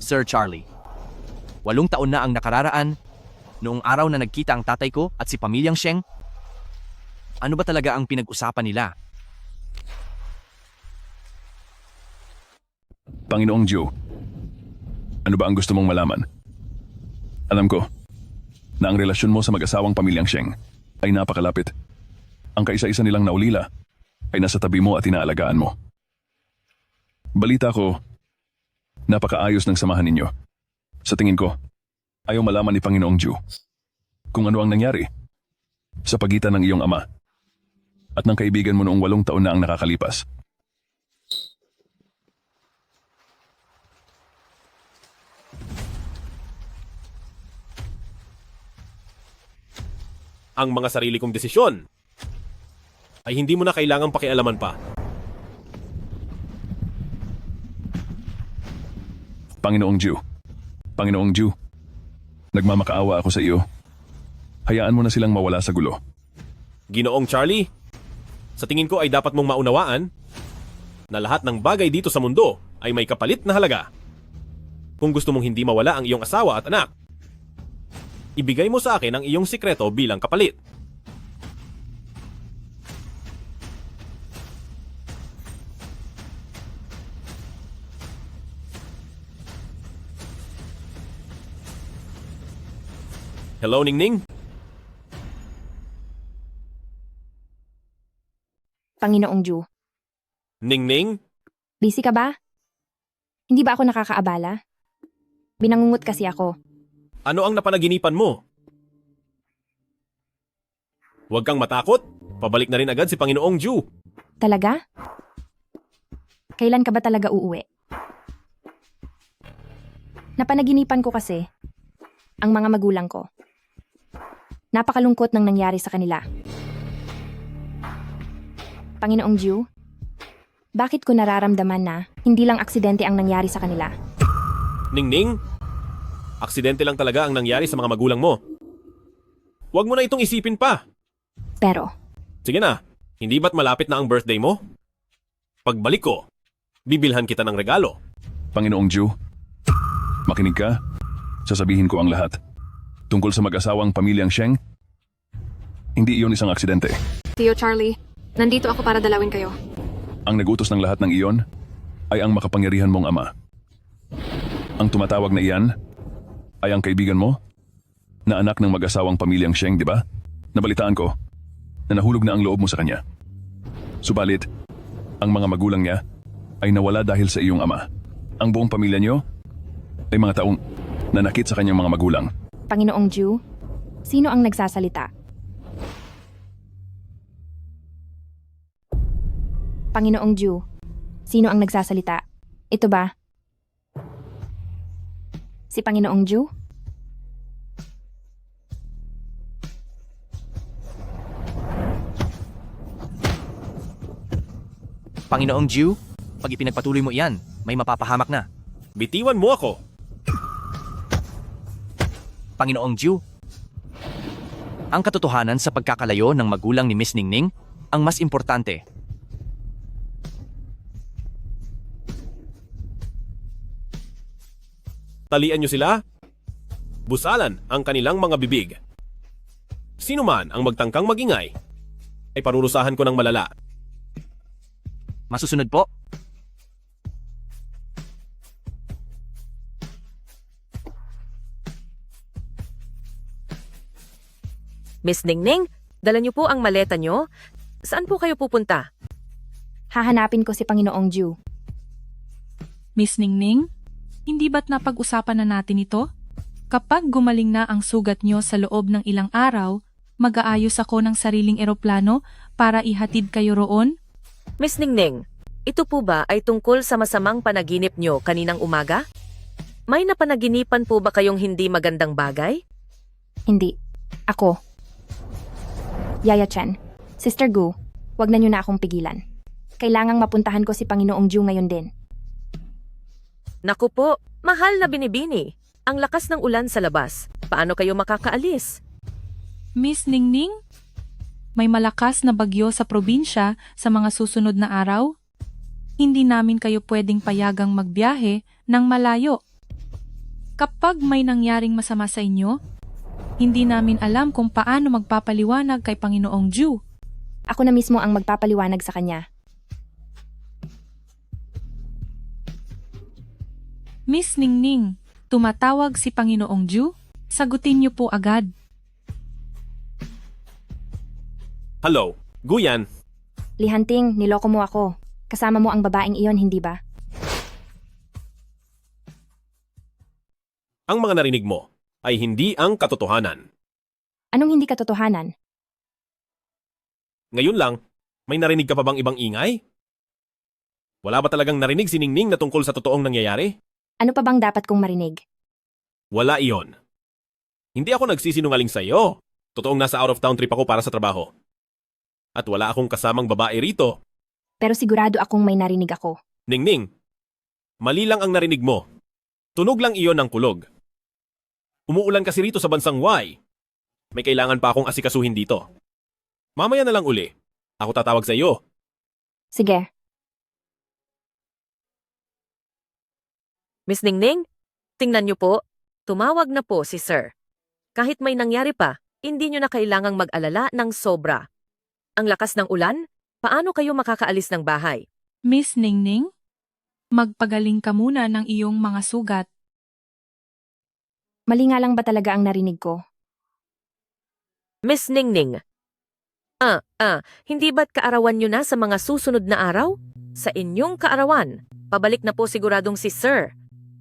Sir Charlie, 8 taon na ang nakararaan noong araw na nagkita ang tatay ko at si pamilyang Sheng. Ano ba talaga ang pinag-usapan nila? Panginoong Jiu, ano ba ang gusto mong malaman? Alam ko na ang relasyon mo sa mag-asawang pamilyang Sheng ay napakalapit. Ang kaisa-isa nilang naulila ay nasa tabi mo at inaalagaan mo. Balita ko, napakaayos ng samahan ninyo. Sa tingin ko, ayaw malaman ni Panginoong Jiu kung ano ang nangyari sa pagitan ng iyong ama at ng kaibigan mo noong 8 taon na ang nakakalipas. Ang mga sarili kong desisyon ay hindi mo na kailangang pakialaman pa. Panginoong Jiu, nagmamakaawa ako sa iyo. Hayaan mo na silang mawala sa gulo. Ginoong Charlie, sa tingin ko ay dapat mong maunawaan na lahat ng bagay dito sa mundo ay may kapalit na halaga. Kung gusto mong hindi mawala ang iyong asawa at anak, ibigay mo sa akin ang iyong sikreto bilang kapalit. Hello, Ningning? Panginoong Jiu, Ningning? busy ka ba? Hindi ba ako nakakaabala? Binangungot kasi ako. Ano ang napanaginipan mo? Huwag kang matakot. Pabalik na rin agad si Panginoong Jiu. Talaga? Kailan ka ba talaga uuwi? Napanaginipan ko kasi ang mga magulang ko. Napakalungkot ng nangyari sa kanila. Panginoong Jiu, bakit ko nararamdaman na hindi lang aksidente ang nangyari sa kanila? Ningning? Aksidente lang talaga ang nangyari sa mga magulang mo. Huwag mo na itong isipin pa. Pero, Sige na, hindi ba't malapit na ang birthday mo? Pagbalik ko, bibilhan kita ng regalo. Panginoong Jiu, makinig ka. Sasabihin ko ang lahat. Tungkol sa mag-asawang pamilyang Sheng, hindi iyon isang aksidente. Tio Charlie, nandito ako para dalawin kayo. Ang nagutos ng lahat ng iyon ay ang makapangyarihan mong ama. Ang tumatawag na iyan ay ang kaibigan mo na anak ng mag-asawang pamilyang Sheng, di ba? Nabalitaan ko na nahulog na ang loob mo sa kanya. Subalit, ang mga magulang niya ay nawala dahil sa iyong ama. Ang buong pamilya niyo ay mga taong nanakit sa kanyang mga magulang. Panginoong Jiu, sino ang nagsasalita? Panginoong Jiu, sino ang nagsasalita? Ito ba? Si Panginoong Jiu? Panginoong Jiu, pag ipinagpatuloy mo iyan, may mapapahamak na. Bitiwan mo ako. Panginoong Jiu, ang katotohanan sa pagkakalayo ng magulang ni Miss Ningning ang mas importante. Talian niyo sila. Busalan ang kanilang mga bibig. Sino man ang magtangkang magingay, ay parurusahan ko ng malala. Masusunod po. Miss Ningning, dala niyo po ang maleta niyo. Saan po kayo pupunta? Hahanapin ko si Panginoong Ju. Miss Ningning, hindi ba't napag-usapan na natin ito? Kapag gumaling na ang sugat nyo sa loob ng ilang araw, mag-aayos ako ng sariling eroplano para ihatid kayo roon? Miss Ningning, ito po ba ay tungkol sa masamang panaginip nyo kaninang umaga? May napanaginipan po ba kayong hindi magandang bagay? Hindi. Ako. Yaya Chen, Sister Gu, wag na niyo na akong pigilan. Kailangang mapuntahan ko si Panginoong Ju ngayon din. Naku po, mahal na binibini. Ang lakas ng ulan sa labas. Paano kayo makakaalis? Miss Ningning, may malakas na bagyo sa probinsya sa mga susunod na araw? Hindi namin kayo pwedeng payagang magbiyahe ng malayo. Kapag may nangyaring masama sa inyo, hindi namin alam kung paano magpapaliwanag kay Panginoong Ju. Ako na mismo ang magpapaliwanag sa kanya. Miss Ningning, tumatawag si Panginoong Ju? Sagutin niyo po agad. Hello, Guyan. Lihanting, niloko mo ako. Kasama mo ang babaeng iyon, hindi ba? Ang mga narinig mo ay hindi ang katotohanan. Anong hindi katotohanan? Ngayon lang, may narinig ka pa bang ibang ingay? Wala ba talagang narinig si Ningning na tungkol sa totoong nangyayari? Ano pa bang dapat kong marinig? Wala iyon. Hindi ako nagsisinungaling sa iyo. Totoong nasa out-of-town trip ako para sa trabaho. At wala akong kasamang babae rito. Pero sigurado akong may narinig ako. Ningning, mali lang ang narinig mo. Tunog lang iyon ng kulog. Umuulan kasi rito sa bansang Y. May kailangan pa akong asikasuhin dito. Mamaya na lang uli. Ako tatawag sa iyo. Sige. Miss Ningning, tingnan niyo po, tumawag na po si Sir. Kahit may nangyari pa, hindi niyo na kailangang mag-alala ng sobra. Ang lakas ng ulan, paano kayo makakaalis ng bahay? Miss Ningning, magpagaling ka muna ng iyong mga sugat. Mali nga lang ba talaga ang narinig ko? Miss Ningning, hindi ba't kaarawan niyo na sa mga susunod na araw? Sa inyong kaarawan, pabalik na po siguradong si Sir.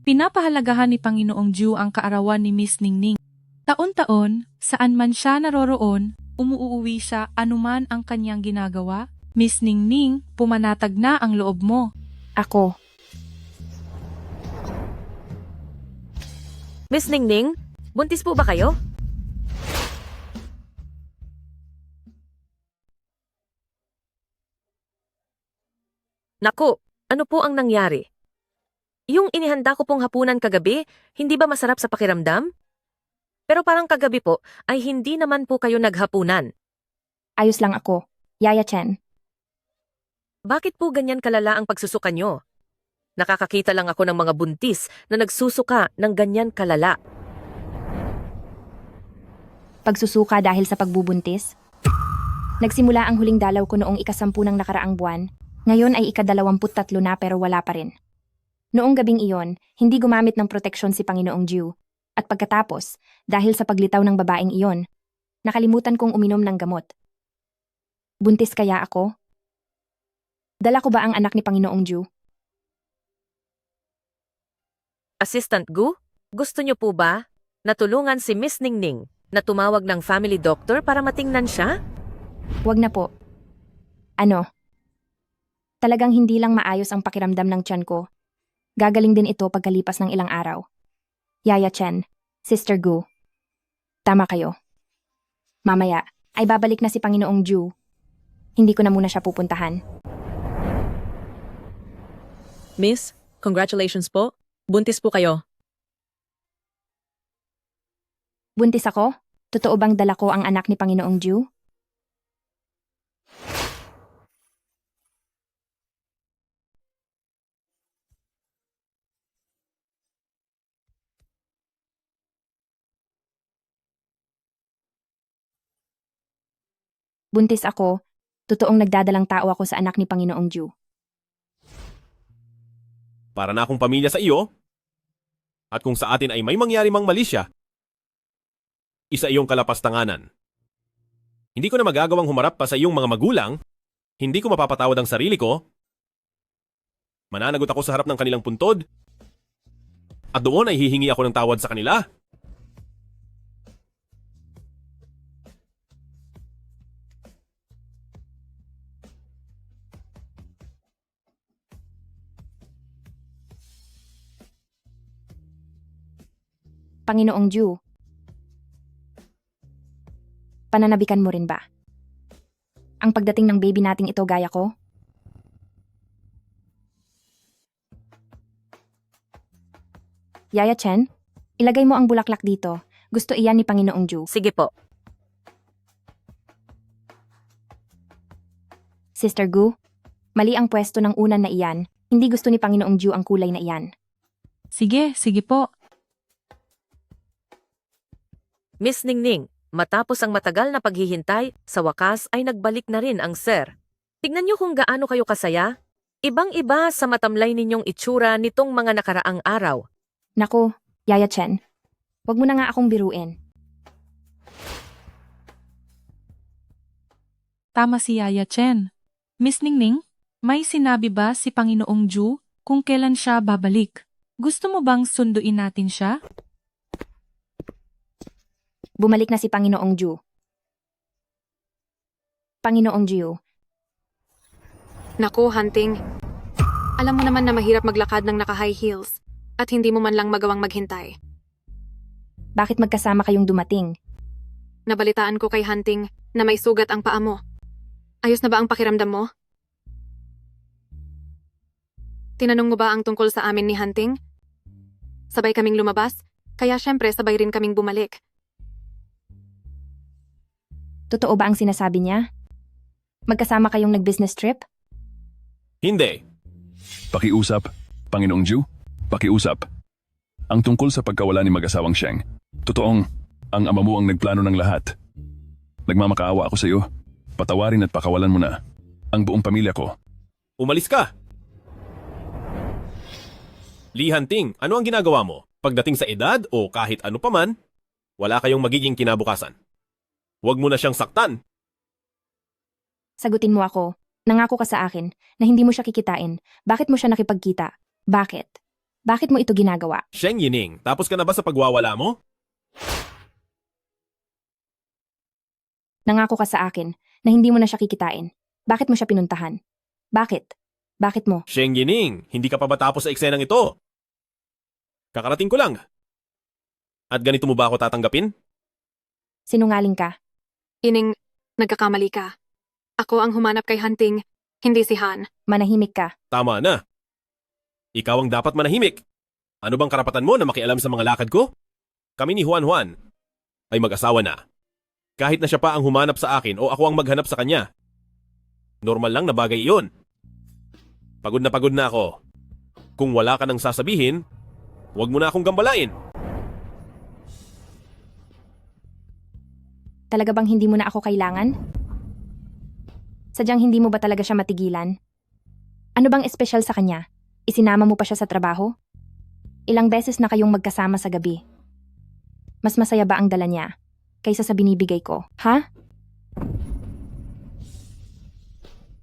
Pinapahalagahan ni Panginoong Ju ang kaarawan ni Miss Ningning. Taon-taon, saan man siya naroroon, umuuwi siya anuman ang kanyang ginagawa. Miss Ningning, pumanatag na ang loob mo. Ako. Miss Ningning, buntis po ba kayo? Naku, ano po ang nangyari? Yung inihanda ko pong hapunan kagabi, hindi ba masarap sa pakiramdam? Pero parang kagabi po, ay hindi naman po kayo naghapunan. Ayos lang ako. Yaya Chen. Bakit po ganyan kalala ang pagsusuka nyo? Nakakakita lang ako ng mga buntis na nagsusuka ng ganyan kalala. Pagsusuka dahil sa pagbubuntis? Nagsimula ang huling dalaw ko noong ika-10 ng nakaraang buwan. Ngayon ay ika-23 na pero wala pa rin. Noong gabing iyon, hindi gumamit ng proteksyon si Panginoong Ju. At pagkatapos, dahil sa paglitaw ng babaeng iyon, nakalimutan kong uminom ng gamot. Buntis kaya ako? Dala ko ba ang anak ni Panginoong Ju? Assistant Gu, gusto niyo po ba na tulungan si Miss Ningning na tumawag ng family doctor para matingnan siya? Wag na po. Ano? Talagang hindi lang maayos ang pakiramdam ng tiyan ko. Gagaling din ito pagkalipas ng ilang araw. Yaya Chen, Sister Gu. Tama kayo. Mamaya, ay babalik na si Panginoong Ju. Hindi ko na muna siya pupuntahan. Miss, congratulations po. Buntis po kayo. Buntis ako? Totoo bang dala ko ang anak ni Panginoong Ju? Buntis ako, totoong nagdadalang tao ako sa anak ni Panginoong Ju. Para na akong pamilya sa iyo. At kung sa atin ay may mangyari mang mali siya, isa iyong kalapastanganan. Hindi ko na magagawang humarap pa sa iyong mga magulang Hindi ko mapapatawad ang sarili ko. Mananagot ako sa harap ng kanilang puntod. At doon ay hihingi ako ng tawad sa kanila. Panginoong Ju, pananabikan mo rin ba? Ang pagdating ng baby nating ito gaya ko? Yaya Chen, ilagay mo ang bulaklak dito. Gusto iyan ni Panginoong Ju. Sige po. Sister Gu, mali ang pwesto ng unan na iyan. Hindi gusto ni Panginoong Ju ang kulay na iyan. Sige, sige po. Miss Ningning, matapos ang matagal na paghihintay, sa wakas ay nagbalik na rin ang sir. Tignan niyo kung gaano kayo kasaya. Ibang-iba sa matamlay ninyong itsura nitong mga nakaraang araw. Naku, Yaya Chen, wag mo na nga akong biruin. Tama si Yaya Chen. Miss Ningning, may sinabi ba si Panginoong Ju kung kailan siya babalik? Gusto mo bang sunduin natin siya? Bumalik na si Panginoong Ju. Panginoong Ju, Naku, Hunting. Alam mo naman na mahirap maglakad ng naka-high heels at hindi mo man lang magawang maghintay. bakit magkasama kayong dumating? Nabalitaan ko kay Hunting na may sugat ang paa mo. Ayos na ba ang pakiramdam mo? Tinanong mo ba ang tungkol sa amin ni Hunting? Sabay kaming lumabas, kaya syempre sabay rin kaming bumalik. Totoo ba ang sinasabi niya? Magkasama kayong nag-business trip? Hindi. Pakiusap, Panginoong Ju, pakiusap. Ang tungkol sa pagkawala ni mag-asawang Sheng. Totoong, ang ama mo ang nagplano ng lahat. Nagmamakaawa ako sa iyo. Patawarin at pakawalan mo na ang buong pamilya ko. Umalis ka! Li Hanting, ano ang ginagawa mo? Pagdating sa edad o kahit ano paman, wala kayong magiging kinabukasan. Huwag mo na siyang saktan. Sagutin mo ako. Nangako ka sa akin na hindi mo siya kikitain. Bakit mo siya nakipagkita? Bakit? Bakit mo ito ginagawa? Sheng Yining, tapos ka na ba sa pagwawala mo? Nangako ka sa akin na hindi mo na siya kikitain. Bakit mo siya pinuntahan? Bakit? Bakit mo? Sheng Yining, hindi ka pa ba tapos sa eksenang ito? Kakarating ko lang. At ganito mo ba ako tatanggapin? Sinungaling ka. Ining, nagkakamali ka. Ako ang humanap kay Hunting, hindi si Han. Manahimik ka. Tama na. Ikaw ang dapat manahimik. Ano bang karapatan mo na makialam sa mga lakad ko? Kami ni Juan Juan ay mag-asawa na. Kahit na siya pa ang humanap sa akin o ako ang maghanap sa kanya. Normal lang na bagay iyon. Pagod na ako. Kung wala ka nang sasabihin, huwag mo na akong gambalain. Talaga bang hindi mo na ako kailangan? Sadyang hindi mo ba talaga siya matigilan? Ano bang espesyal sa kanya? Isinama mo pa siya sa trabaho? Ilang beses na kayong magkasama sa gabi. Mas masaya ba ang dala niya kaysa sa binibigay ko, ha?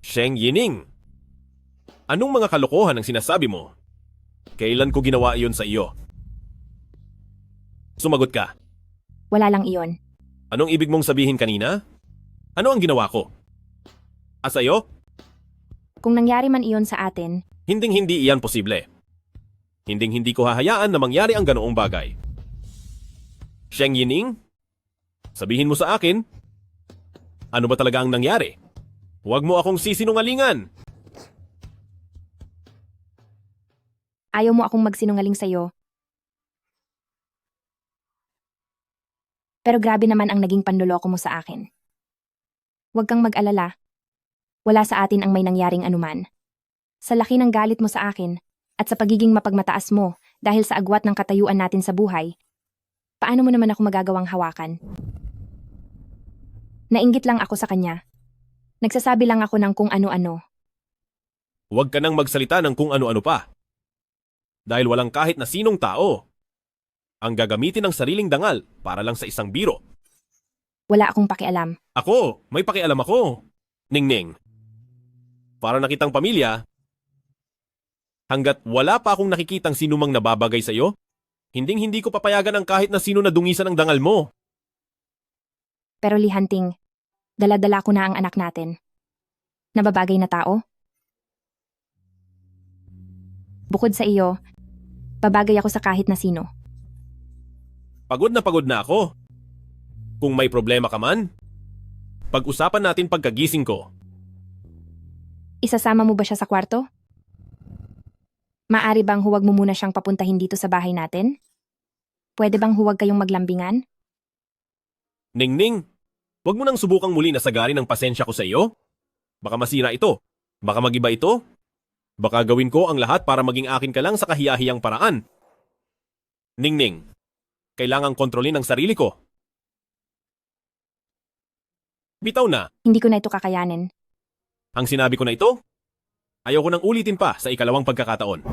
Sheng Yining, anong mga kalokohan ang sinasabi mo? Kailan ko ginawa iyon sa iyo? Sumagot ka. Wala lang iyon. Anong ibig mong sabihin kanina? Ano ang ginawa ko? Sa'yo? Kung nangyari man iyon sa atin, Hinding-hindi iyan posible. Hinding-hindi ko hahayaan na mangyari ang ganoong bagay. Sheng Yining, sabihin mo sa akin, ano ba talaga ang nangyari? Huwag mo akong sisinungalingan. ayaw mo akong magsinungaling sa'yo. Pero grabe naman ang naging panloloko mo sa akin. Huwag kang mag-alala. Wala sa atin ang may nangyaring anuman. Sa laki ng galit mo sa akin at sa pagiging mapagmataas mo dahil sa agwat ng katayuan natin sa buhay, paano mo naman ako magagawang hawakan? Nainggit lang ako sa kanya. Nagsasabi lang ako ng kung ano-ano. Huwag ka nang magsalita ng kung ano-ano pa. Dahil walang kahit na sinong tao ang gagamitin ng sariling dangal para lang sa isang biro. Wala akong pakialam. Ako, may pakialam ako. Ningning, para nakitang pamilya, hanggat wala pa akong nakikitang sinumang nababagay sa'yo, hinding-hindi ko papayagan ang kahit na sino na dungisan ang dangal mo. Pero Lee Hanting, dala-dala ko na ang anak natin. Nababagay na tao? Bukod sa iyo, babagay ako sa kahit na sino. Pagod na ako. Kung may problema ka man, pag-usapan natin pagkagising ko. Isasama mo ba siya sa kwarto? Maari bang huwag mo muna siyang papuntahin dito sa bahay natin? Pwede bang huwag kayong maglambingan? Ningning, wag mo nang subukang muli na sagari ng pasensya ko sa iyo. Baka masira ito. Baka magiba ito. Baka gawin ko ang lahat para maging akin ka lang sa kahiyahiyang paraan. Ningning, kailangang kontrolin ang sarili ko. Bitaw na. Hindi ko na ito kakayanin. Ang sinabi ko na ito, ayaw ko nang ulitin pa sa ikalawang pagkakataon.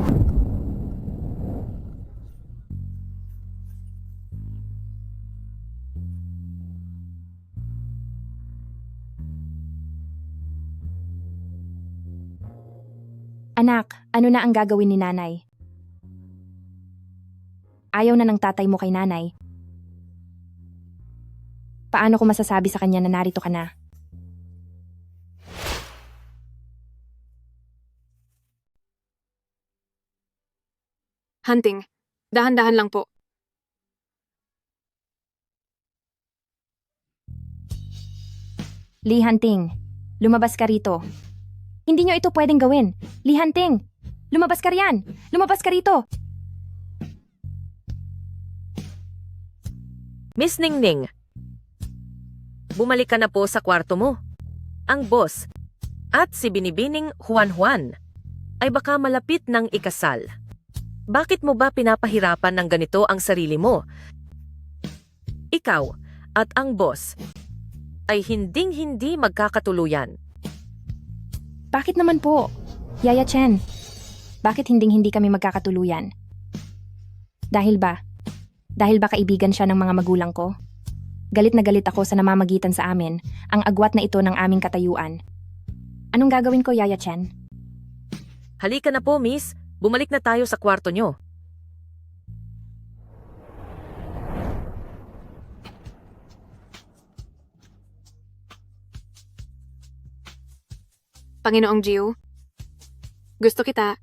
Anak, ano na ang gagawin ni nanay? Ayaw na ng tatay mo kay nanay. Paano ko masasabi sa kanya na narito ka na? Hunting, dahan-dahan lang po. Lee Hanting, lumabas ka rito. Hindi nyo ito pwedeng gawin. Lee Hanting, lumabas ka riyan. Lumabas ka rito. Miss Ningning, bumalik ka na po sa kwarto mo. Ang boss at si Binibining Juan ay baka malapit ng ikasal. Bakit mo ba pinapahirapan ng ganito ang sarili mo? Ikaw at ang boss ay hinding-hindi magkakatuluyan. Bakit naman po? Yaya Chen, bakit hinding-hindi kami magkakatuluyan? Dahil ba? Dahil ba kaibigan siya ng mga magulang ko? Galit na galit ako sa namamagitan sa amin, ang agwat na ito ng aming katayuan. Anong gagawin ko, Yaya Chen? Halika na po, miss. Bumalik na tayo sa kwarto nyo. Panginoong Jiu, gusto kita.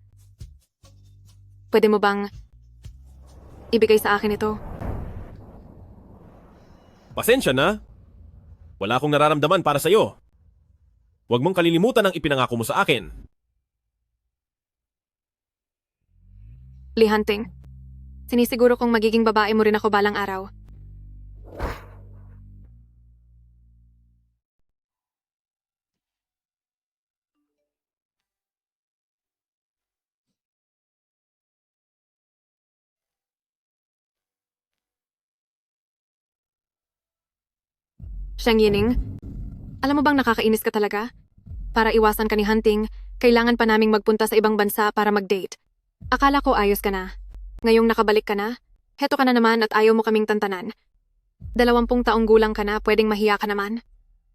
Pwede mo bang ibigay sa akin ito? Pasensya na. Wala akong nararamdaman para sa'yo. Huwag mong kalilimutan ang ipinangako mo sa akin. Lee Hunting, sinisiguro kong magiging babae mo rin ako balang araw. Xiang Yining, alam mo bang nakakainis ka talaga? Para iwasan ka ni Hunting, kailangan pa naming magpunta sa ibang bansa para mag-date. Akala ko ayos ka na. Ngayong nakabalik ka na, heto ka na naman at ayaw mo kaming tantanan. 20 taong gulang ka na, pwedeng mahiya ka naman.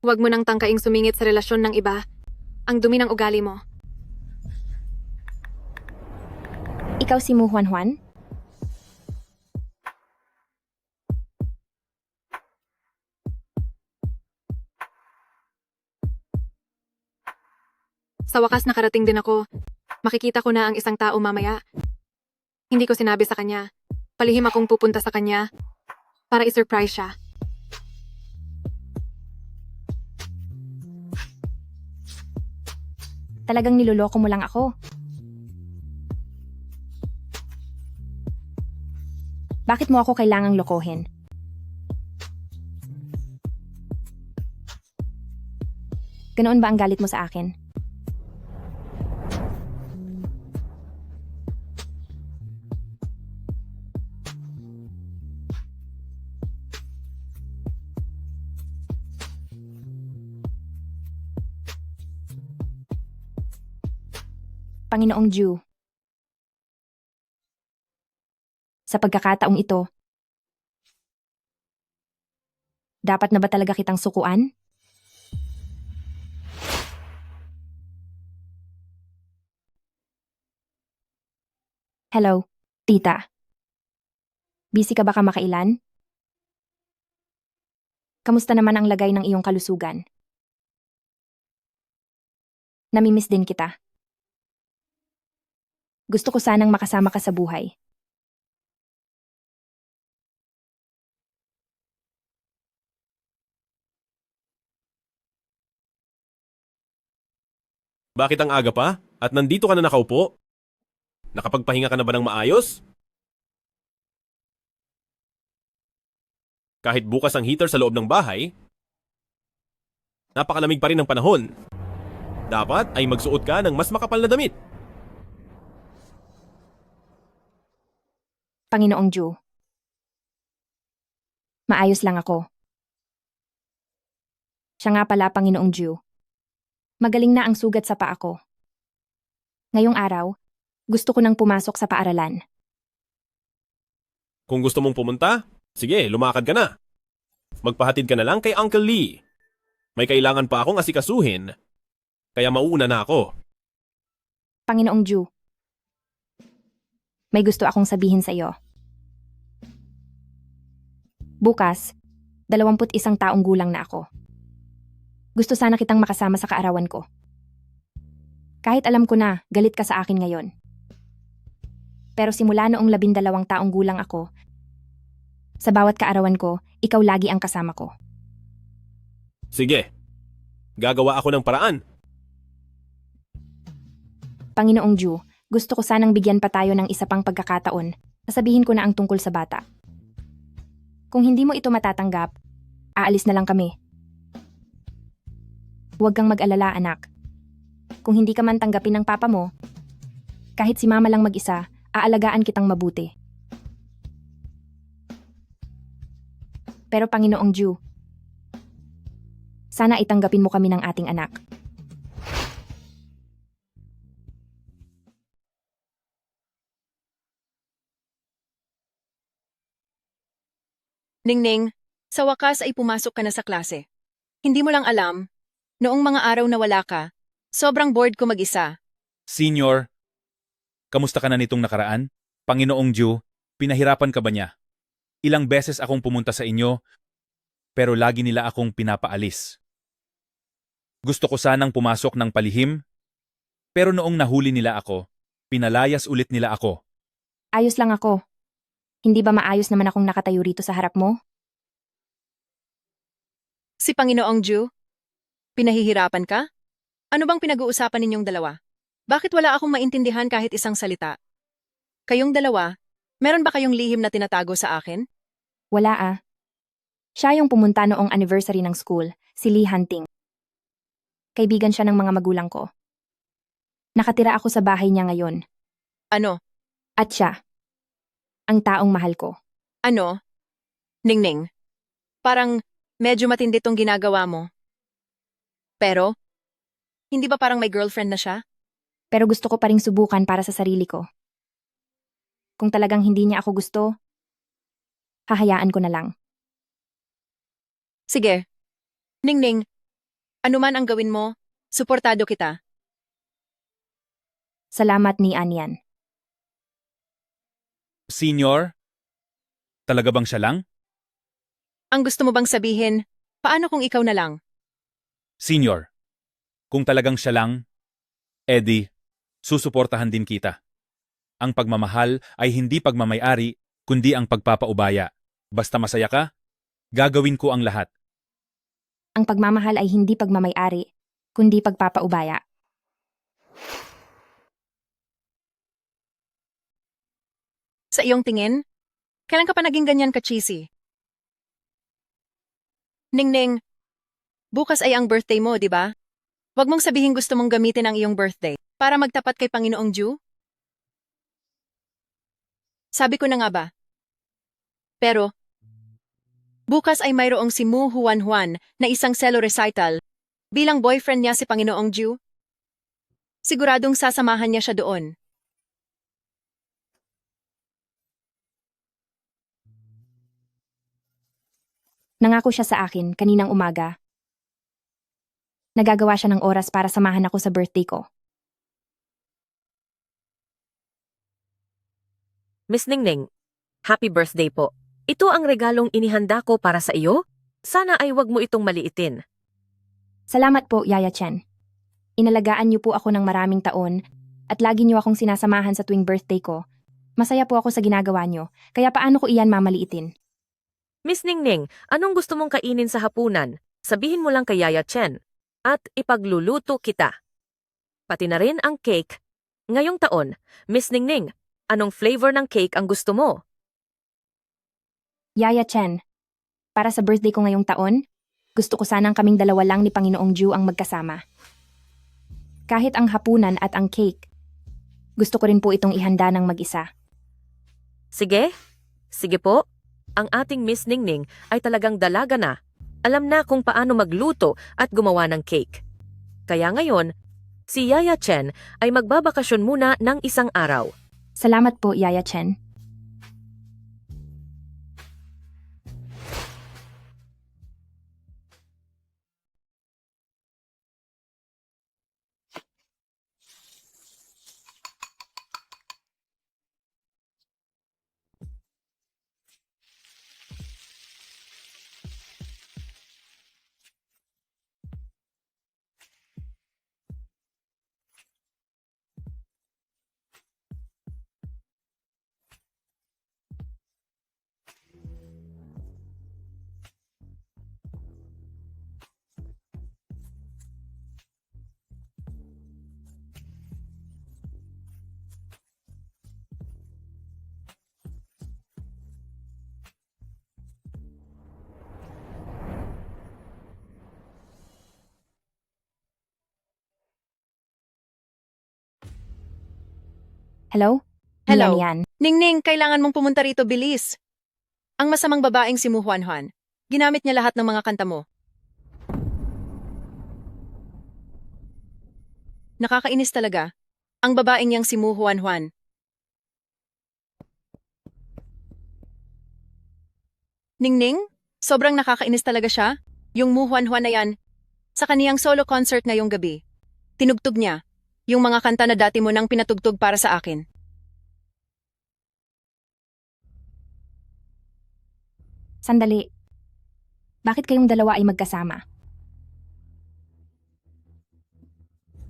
Huwag mo nang tangkaing sumingit sa relasyon ng iba. Ang dumi ng ugali mo. Ikaw si Mu Juan? Sa wakas nakarating din ako. Makikita ko na ang isang tao mamaya. Hindi ko sinabi sa kanya. Palihim akong pupunta sa kanya para i-surprise siya. Talagang niloloko mo lang ako. Bakit mo ako kailangang lokohin? Ganoon ba ang galit mo sa akin? Panginoong Jiu, sa pagkakataong ito, dapat na ba talaga kitang sukuan? Hello, tita. Busy ka ba kamakailan? Kamusta naman ang lagay ng iyong kalusugan? Namimiss din kita. Gusto ko sanang makasama ka sa buhay. Bakit ang aga pa? At nandito ka na nakaupo? Nakapagpahinga ka na ba ng maayos? Kahit bukas ang heater sa loob ng bahay, napakalamig pa rin ng panahon. Dapat ay magsuot ka ng mas makapal na damit. Panginoong Ju. Maayos lang ako. Siya nga pala, Panginoong Ju. Magaling na ang sugat sa paa ko. Ngayong araw, gusto ko nang pumasok sa paaralan. Kung gusto mong pumunta, sige, lumakad ka na. Magpahatid ka na lang kay Uncle Lee. May kailangan pa akong asikasuhin, kaya mauuna na ako. Panginoong Ju. May gusto akong sabihin sa iyo. Bukas, 21 taong gulang na ako. Gusto sana kitang makasama sa kaarawan ko. Kahit alam ko na, galit ka sa akin ngayon. Pero simula noong 12 taong gulang ako, sa bawat kaarawan ko, ikaw lagi ang kasama ko. Sige, gagawa ako ng paraan. Panginoong Ju, gusto ko sanang bigyan pa tayo ng isa pang pagkakataon. Sasabihin ko na ang tungkol sa bata. Kung hindi mo ito matatanggap, aalis na lang kami. Huwag kang mag-alala, anak. Kung hindi ka man tanggapin ng papa mo, kahit si mama lang mag-isa, aalagaan kitang mabuti. Pero Panginoong Ju, sana itanggapin mo kami ng ating anak. Ningning, sa wakas ay pumasok ka na sa klase. Hindi mo lang alam, noong mga araw na wala ka, sobrang bored ko mag-isa. Senior, kamusta ka na nitong nakaraan? Panginoong Ju, pinahirapan ka ba niya? Ilang beses akong pumunta sa inyo, pero lagi nila akong pinapaalis. Gusto ko sanang pumasok ng palihim, pero noong nahuli nila ako, pinalayas ulit nila ako. Ayos lang ako. Hindi ba maayos naman akong nakatayo rito sa harap mo? Si Panginoong Ju, pinahihirapan ka? Ano bang pinag-uusapan ninyong dalawa? Bakit wala akong maintindihan kahit isang salita? Kayong dalawa, meron ba kayong lihim na tinatago sa akin? Wala ah. Siya yung pumunta noong anniversary ng school, si Lee Hunting. Kaibigan siya ng mga magulang ko. Nakatira ako sa bahay niya ngayon. Ano? At siya, ang taong mahal ko. Ano? Ningning, parang medyo matindi tong ginagawa mo. Pero, hindi ba parang may girlfriend na siya? Pero gusto ko pa ring subukan para sa sarili ko. Kung talagang hindi niya ako gusto, hahayaan ko na lang. Sige. Ningning, ano man ang gawin mo, suportado kita. Salamat ni Anyan. Senior, talaga bang siya lang? Ang gusto mo bang sabihin, paano kung ikaw na lang? Senior, kung talagang siya lang, Eddie, susuportahan din kita. Ang pagmamahal ay hindi pagmamayari, kundi ang pagpapaubaya. Basta masaya ka, gagawin ko ang lahat. Ang pagmamahal ay hindi pagmamayari, kundi pagpapaubaya. Sa iyong tingin, kailan ka pa naging ganyan ka-cheesy? Ningning, bukas ay ang birthday mo, di ba? Huwag mong sabihin gusto mong gamitin ang iyong birthday para magtapat kay Panginoong Ju. Sabi ko na nga ba? Pero, bukas ay mayroong si Mu Juan Juan na isang cello recital bilang boyfriend niya si Panginoong Ju. Siguradong sasamahan niya siya doon. Nangako siya sa akin kaninang umaga. Nagagawa siya ng oras para samahan ako sa birthday ko. Miss Ningning, happy birthday po. Ito ang regalong inihanda ko para sa iyo. Sana ay wag mo itong maliitin. Salamat po, Yaya Chen. Inalagaan niyo po ako ng maraming taon at lagi niyo akong sinasamahan sa tuwing birthday ko. Masaya po ako sa ginagawa niyo, kaya paano ko iyan mamaliitin? Miss Ningning, anong gusto mong kainin sa hapunan? Sabihin mo lang kay Yaya Chen at ipagluluto kita. Pati na rin ang cake. Ngayong taon, Miss Ningning, anong flavor ng cake ang gusto mo? Yaya Chen, para sa birthday ko ngayong taon, gusto ko sanang kaming dalawa lang ni Panginoong Ju ang magkasama. Kahit ang hapunan at ang cake, gusto ko rin po itong ihanda ng mag-isa. Sige? Sige po. Ang ating Miss Ningning ay talagang dalaga na. Alam na kung paano magluto at gumawa ng cake. Kaya ngayon, si Yaya Chen ay magbabakasyon muna ng isang araw. Salamat po, Yaya Chen. Hello? Hello. Yan. Ningning, kailangan mong pumunta rito, bilis. Ang masamang babaeng si Mu Huanhuan. Ginamit niya lahat ng mga kanta mo. Nakakainis talaga. Ang babaeng niyang si Mu Huanhuan. Ningning, sobrang nakakainis talaga siya. Yung Mu Huanhuan na yan, sa kaniyang solo concert ngayong gabi. Tinugtog niya yung mga kanta na dati mo nang pinatugtog para sa akin. Sandali. Bakit kayong dalawa ay magkasama?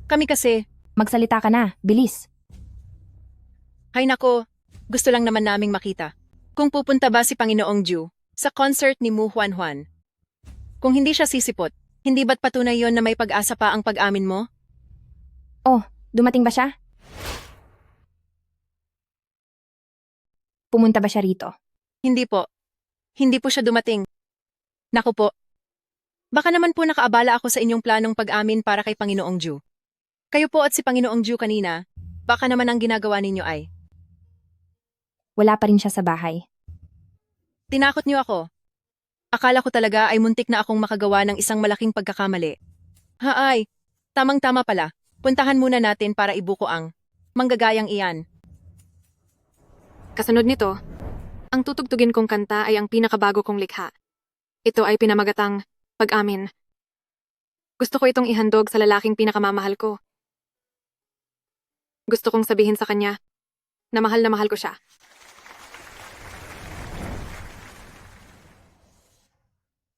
Kami kasi, Magsalita ka na, bilis. hay nako, gusto lang naman naming makita. Kung pupunta ba si Panginoong Ju sa concert ni Mu Huanhuan. Kung hindi siya sisipot, hindi ba't patunay yon na may pag-asa pa ang pag-amin mo? Oh, dumating ba siya? Pumunta ba siya rito? Hindi po. Hindi po siya dumating. Naku po. Baka naman po nakaabala ako sa inyong planong pag-amin para kay Panginoong Ju. Kayo po at si Panginoong Ju kanina, baka naman ang ginagawa ninyo ay, Wala pa rin siya sa bahay. tinakot niyo ako. Akala ko talaga ay muntik na akong makagawa ng isang malaking pagkakamali. Haay, tamang-tama pala. Puntahan muna natin para ibuko ang manggagayang iyan. Kasunod nito, ang tutugtugin kong kanta ay ang pinakabago kong likha. Ito ay pinamagatang Pag-amin. Gusto ko itong ihandog sa lalaking pinakamamahal ko. Gusto kong sabihin sa kanya na mahal ko siya.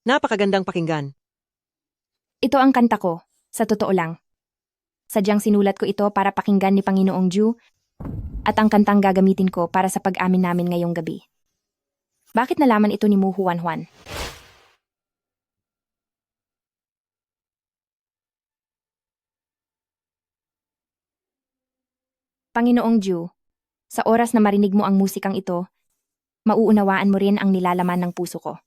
Napakagandang pakinggan. Ito ang kanta ko, sa totoo lang. Sadyang sinulat ko ito para pakinggan ni Panginoong Ju at ang kantang gagamitin ko para sa pag-amin namin ngayong gabi. Bakit nalaman ito ni Mu Huanhuan? Panginoong Ju, sa oras na marinig mo ang musikang ito, mauunawaan mo rin ang nilalaman ng puso ko.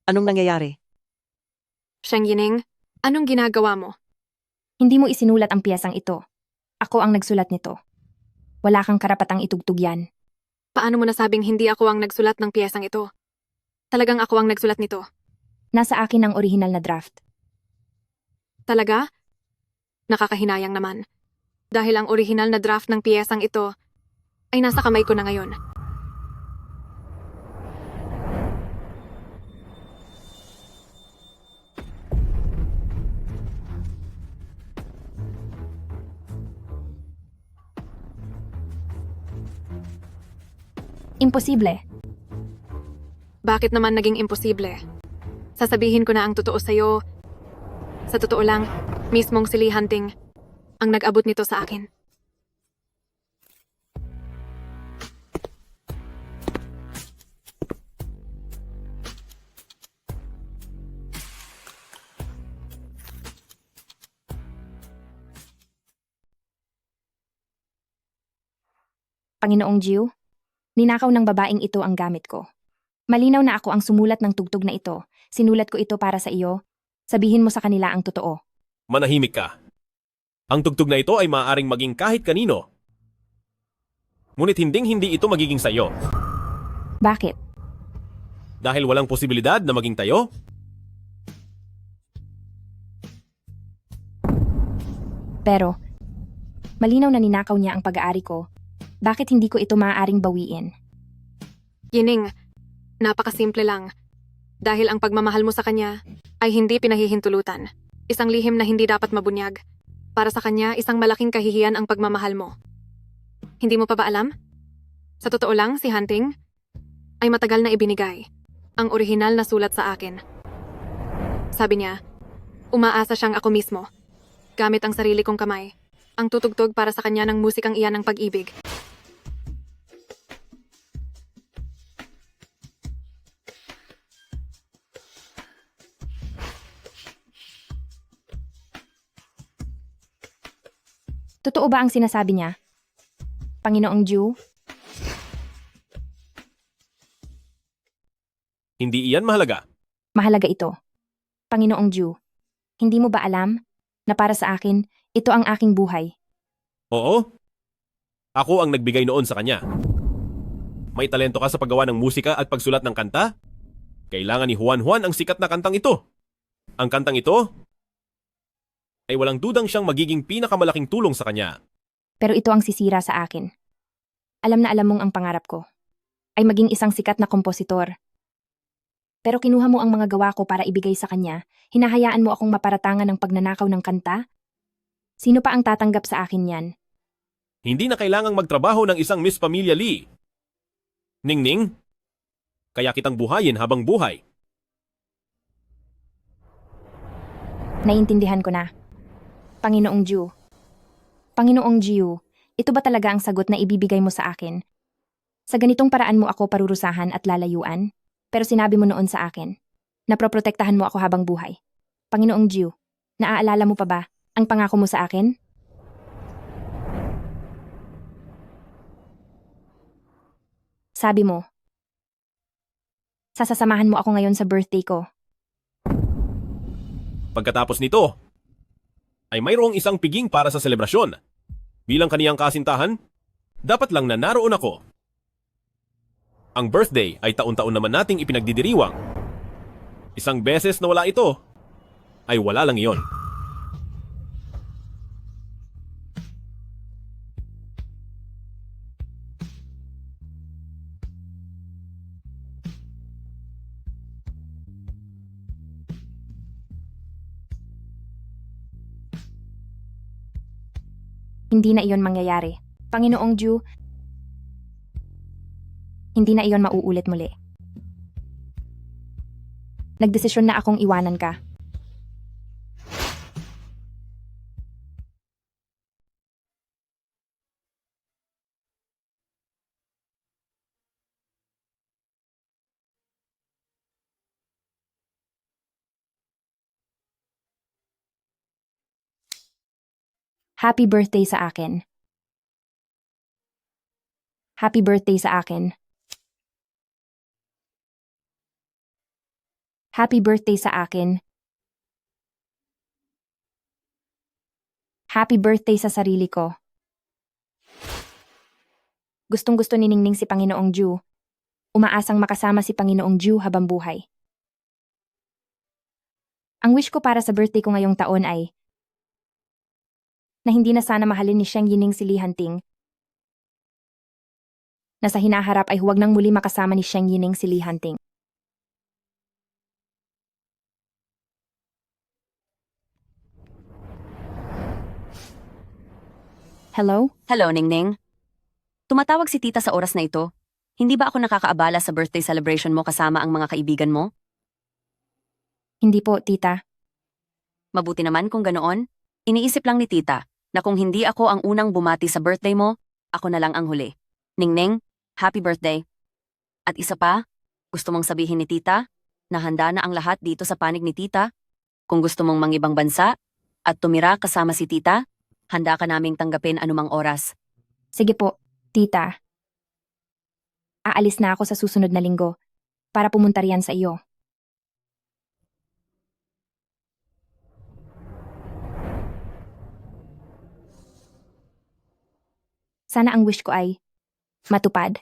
Anong nangyayari? Sheng Yining, anong ginagawa mo? Hindi mo isinulat ang piyesang ito. Ako ang nagsulat nito. Wala kang karapatang itugtog yan. Paano mo nasabing hindi ako ang nagsulat ng piyesang ito? Talagang ako ang nagsulat nito. Nasa akin ang orihinal na draft. Talaga? Nakakahinayang naman. Dahil ang orihinal na draft ng piyesang ito ay nasa kamay ko na ngayon. Imposible. Bakit naman naging imposible? Sasabihin ko na ang totoo sa'yo. Sa totoo lang, mismong si Lee Hunting ang nag-abot nito sa akin. Panginoong Jiu, ninakaw ng babaeng ito ang gamit ko. Malinaw na ako ang sumulat ng tugtog na ito. Sinulat ko ito para sa iyo. Sabihin mo sa kanila ang totoo. Manahimik ka. Ang tugtog na ito ay maaaring maging kahit kanino. Ngunit hindi ito magiging sayo. Bakit? Dahil walang posibilidad na maging tayo? Pero, malinaw na ninakaw niya ang pag-aari ko. Bakit hindi ko ito maaaring bawiin? Yining, napakasimple lang. Dahil ang pagmamahal mo sa kanya ay hindi pinahihintulutan. Isang lihim na hindi dapat mabunyag. Para sa kanya, isang malaking kahihiyan ang pagmamahal mo. Hindi mo pa ba alam? Sa totoo lang, si Hunting ay matagal na ibinigay ang orihinal na sulat sa akin. Sabi niya, umaasa siyang ako mismo, gamit ang sarili kong kamay, ang tutugtog para sa kanya ng musikang iyan ng pag-ibig. Totoo ba ang sinasabi niya? Panginoong Jiu, Hindi iyan mahalaga. mahalaga ito. Panginoong Jiu, hindi mo ba alam na para sa akin, ito ang aking buhay? Oo. Ako ang nagbigay noon sa kanya. May talento ka sa paggawa ng musika at pagsulat ng kanta? Kailangan ni Juan Juan ang sikat na kantang ito. Ang kantang ito ay walang dudang siyang magiging pinakamalaking tulong sa kanya. Pero ito ang sisira sa akin. Alam na alam mong ang pangarap ko ay maging isang sikat na kompositor. Pero kinuha mo ang mga gawa ko para ibigay sa kanya, hinahayaan mo akong maparatangan ng pagnanakaw ng kanta? Sino pa ang tatanggap sa akin yan? Hindi na kailangang magtrabaho ng isang Miss Pamilya Lee. Ningning, kaya kitang buhayin habang buhay. Naiintindihan ko na. Panginoong Jiu. Panginoong Jiu, ito ba talaga ang sagot na ibibigay mo sa akin? Sa ganitong paraan mo ako parurusahan at lalayuan? Pero sinabi mo noon sa akin na proprotektahan mo ako habang buhay. Panginoong Jiu, naaalala mo pa ba ang pangako mo sa akin? Sabi mo, sasasamahan mo ako ngayon sa birthday ko. Pagkatapos nito, ay mayroong isang piging para sa selebrasyon. Bilang kaniyang kasintahan, dapat lang na naroon ako. Ang birthday ay taon-taon naman nating ipinagdidiriwang. Isang beses na wala ito, ay wala lang iyon. Hindi na iyon mangyayari. Panginoong Jiu, hindi na iyon mauulit muli. Nagdesisyon na akong iwanan ka. Happy birthday sa akin. Happy birthday sa akin. Happy birthday sa akin. Happy birthday sa sarili ko. Gustong-gusto ni Ningning si Panginoong Jiu. Umaasang makasama si Panginoong Jiu habang buhay. Ang wish ko para sa birthday ko ngayong taon ay na hindi na sana mahalin ni Sheng Yining si Lee Hunting. Na sa hinaharap ay huwag nang muli makasama ni Sheng Yining si Lee Hunting. Hello? Hello, Ningning. Tumatawag si tita sa oras na ito. Hindi ba ako nakakaabala sa birthday celebration mo kasama ang mga kaibigan mo? Hindi po, tita. Mabuti naman kung ganoon. Iniisip lang ni tita na kung hindi ako ang unang bumati sa birthday mo, ako na lang ang huli. Ningning, happy birthday. At isa pa, gusto mong sabihin ni tita na handa na ang lahat dito sa panig ni tita. Kung gusto mong mangibang bansa at tumira kasama si tita, handa ka naming tanggapin anumang oras. Sige po, tita. Aalis na ako sa susunod na linggo para pumunta riyan sa iyo. Sana ang wish ko ay matupad.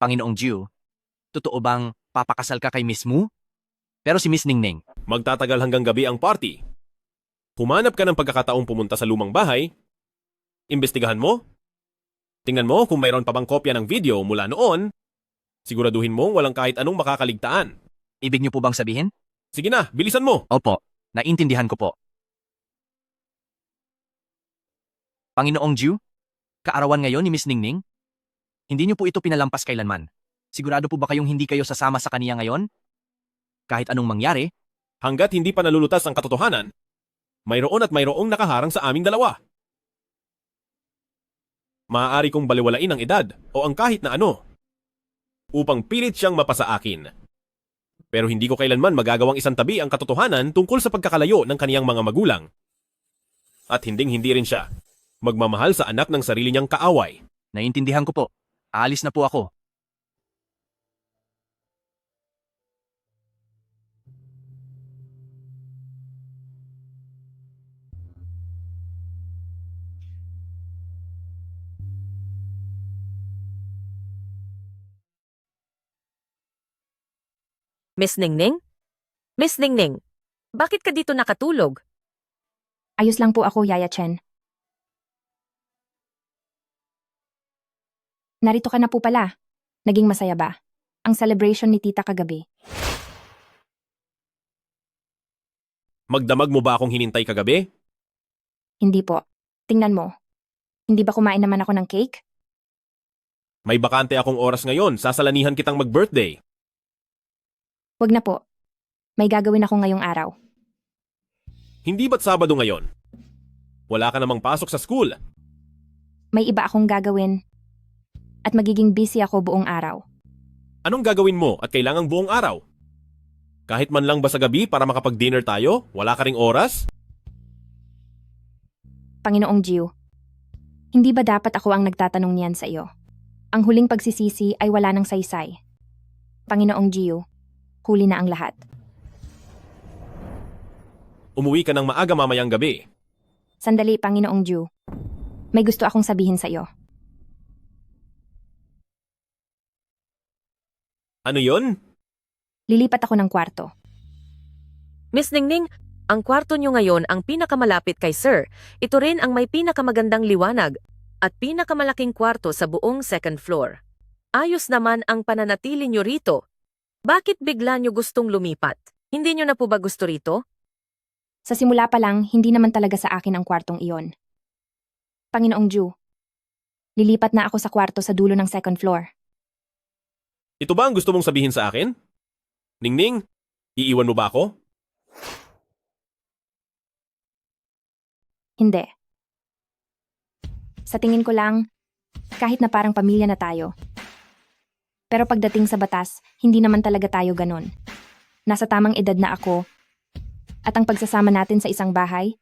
Panginoong Jiu, totoo bang papakasal ka kay Miss Mu? Pero si Miss Ningning, Magtatagal hanggang gabi ang party. Humanap ka ng pagkakataong pumunta sa lumang bahay. Imbestigahan mo. Tingnan mo kung mayroon pa bang kopya ng video mula noon. Siguraduhin mong walang kahit anong makakaligtaan. ibig niyo po bang sabihin? Sige na, bilisan mo. Opo, naintindihan ko po. Panginoong Jiu, kaarawan ngayon ni Miss Ningning? Hindi niyo po ito pinalampas kailanman. Sigurado po ba kayong hindi kayo sasama sa kaniya ngayon? Kahit anong mangyari, Hanggat hindi pa nalulutas ang katotohanan, mayroon at mayroong nakaharang sa aming dalawa. Maaari kong baliwalain ang edad o ang kahit na ano upang pilit siyang mapasa akin. Pero hindi ko kailanman magagawang isang tabi ang katotohanan tungkol sa pagkakalayo ng kaniyang mga magulang. At hinding-hindi rin siya magmamahal sa anak ng sarili niyang kaaway. naintindihan ko po. Aalis na po ako. Miss Ningning? Miss Ningning, bakit ka dito nakatulog? Ayos lang po ako, Yaya Chen. Narito ka na po pala. Naging masaya ba? Ang celebration ni tita kagabi. Magdamag mo ba akong hinintay kagabi? Hindi po. Tingnan mo. Hindi ba kumain naman ako ng cake? May bakante akong oras ngayon, sasalanihan kitang mag-birthday. Wag na po. May gagawin ako ngayong araw. Hindi ba't Sabado ngayon? Wala ka namang pasok sa school. May iba akong gagawin. At magiging busy ako buong araw. Anong gagawin mo at kailangang buong araw? Kahit man lang ba sa gabi para makapag-dinner tayo, wala ka ring oras? Panginoong Jiu, hindi ba dapat ako ang nagtatanong niyan sa iyo? Ang huling pagsisisi ay wala ng saysay. Panginoong Jiu, huli na ang lahat. Umuwi ka ng maaga mamayang gabi. Sandali, Panginoong Jiu. May gusto akong sabihin sa iyo. Ano yon? Lilipat ako ng kwarto. Miss Ningning, ang kwarto niyo ngayon ang pinakamalapit kay Sir. Ito rin ang may pinakamagandang liwanag at pinakamalaking kwarto sa buong second floor. Ayos naman ang pananatili niyo rito. Bakit bigla niyo gustong lumipat? Hindi niyo na po ba gusto rito? Sa simula pa lang, hindi naman talaga sa akin ang kwartong iyon. Panginoong Jiu, lilipat na ako sa kwarto sa dulo ng second floor. Ito ba ang gusto mong sabihin sa akin? Ningning, iiwan mo ba ako? Hindi. Sa tingin ko lang, kahit na parang pamilya na tayo. Pero pagdating sa batas, hindi naman talaga tayo ganon. Nasa tamang edad na ako, at ang pagsasama natin sa isang bahay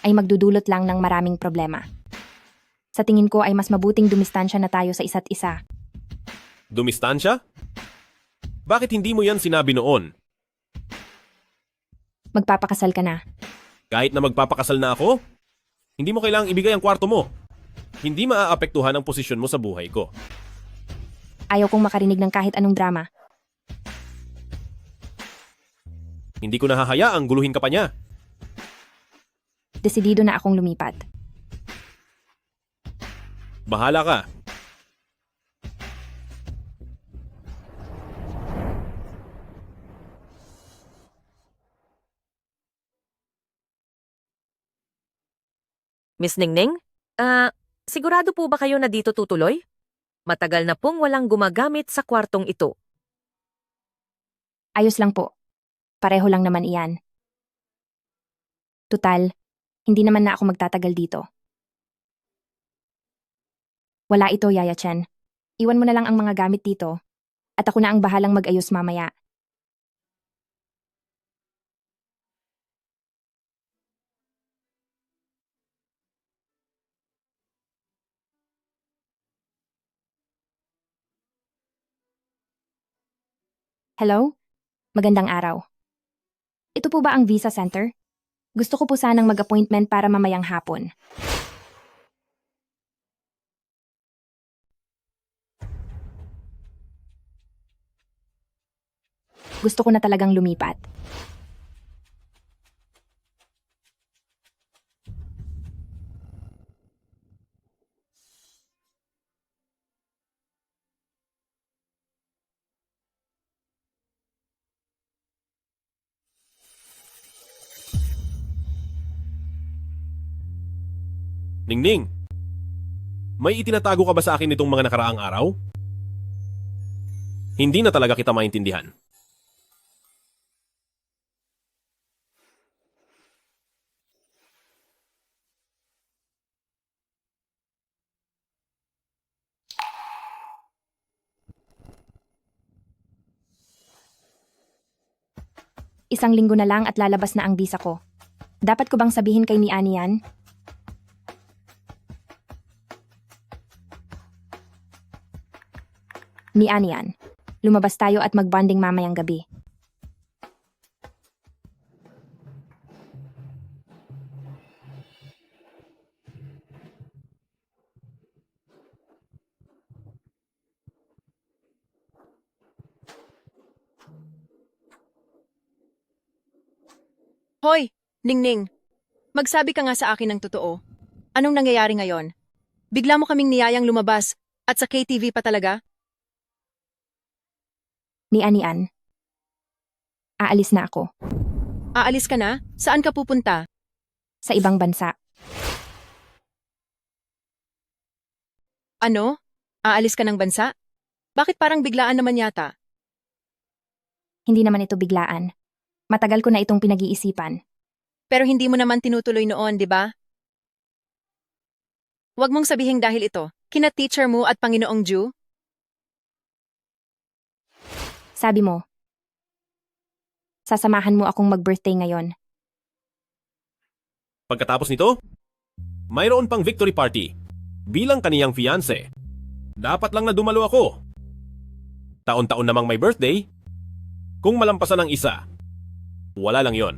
ay magdudulot lang ng maraming problema. Sa tingin ko ay mas mabuting dumistansya na tayo sa isa't isa. Dumistansya? Bakit hindi mo yan sinabi noon? Magpapakasal ka na. Kahit na magpapakasal na ako, hindi mo kailangang ibigay ang kwarto mo. Hindi maaapektuhan ang posisyon mo sa buhay ko. Ayaw kong makarinig ng kahit anong drama. Hindi ko nahahayaang guluhin ka pa niya. Desidido na akong lumipat. Bahala ka. Miss Ningning, sigurado po ba kayo na dito tutuloy? Matagal na pong walang gumagamit sa kwartong ito. Ayos lang po. Pareho lang naman iyan. Tutal, hindi naman na ako magtatagal dito. Wala ito, Yaya Chen. Iwan mo na lang ang mga gamit dito at ako na ang bahalang mag-ayos mamaya. Hello? Magandang araw. Ito po ba ang Visa Center? Gusto ko po sanang mag-appointment para mamayang hapon. Gusto ko na talagang lumipat. Ningning, may itinatago ka ba sa akin nitong mga nakaraang araw? Hindi na talaga kita maintindihan. Isang linggo na lang at lalabas na ang visa ko. Dapat ko bang sabihin kay ni Ani yan? Ni Ani yan. Lumabas tayo at mag-bonding mamayang gabi. Hoy, Ningning. Magsabi ka nga sa akin ng totoo. Anong nangyayari ngayon? Bigla mo kaming niyayang lumabas at sa KTV pa talaga? Ni Ani An. Aalis na ako. Aalis ka na? Saan ka pupunta? Sa ibang bansa. Ano? Aalis ka ng bansa? Bakit parang biglaan naman yata? Hindi naman ito biglaan. Matagal ko na itong pinag-iisipan. Pero hindi mo naman tinutuloy noon, di ba? Huwag mong sabihing dahil ito, kina teacher mo at Panginoong Ju? Sabi mo, sasamahan mo akong mag-birthday ngayon. Pagkatapos nito, mayroon pang victory party. Bilang kaniyang fiancé, dapat lang na dumalo ako. Taon-taon namang may birthday. Kung malampasan ng isa, wala lang yon.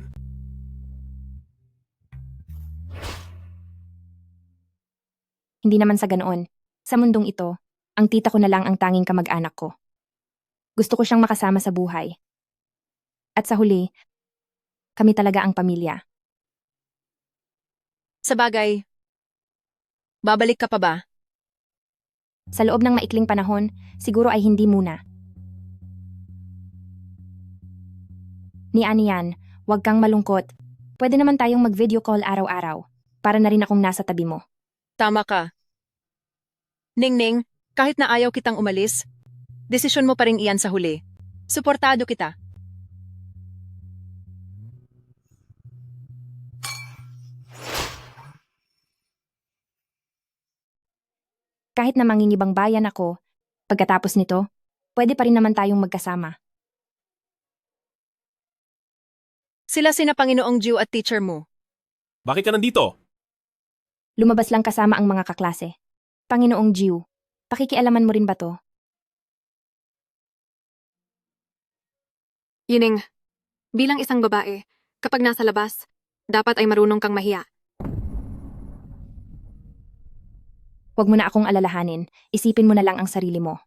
Hindi naman sa ganoon. Sa mundong ito, ang tita ko na lang ang tanging kamag-anak ko. Gusto ko siyang makasama sa buhay. At sa huli, kami talaga ang pamilya. Sa bagay, babalik ka pa ba? Sa loob ng maikling panahon, siguro ay hindi muna. Ni Ani yan, huwag kang malungkot. Pwede naman tayong mag-video call araw-araw, para na rin akong nasa tabi mo. Tama ka. Ningning, kahit na ayaw kitang umalis, desisyon mo pa rin iyan sa huli. Suportado kita. Kahit na mangingibang bayan ako, pagkatapos nito, pwede pa rin naman tayong magkasama. Sila sina Panginoong Ju at teacher mo. Bakit ka nandito? Lumabas lang kasama ang mga kaklase. Panginoong Jiu, pakikialaman mo rin ba to? Yining, bilang isang babae, kapag nasa labas, dapat ay marunong kang mahiya. Huwag mo na akong alalahanin, isipin mo na lang ang sarili mo.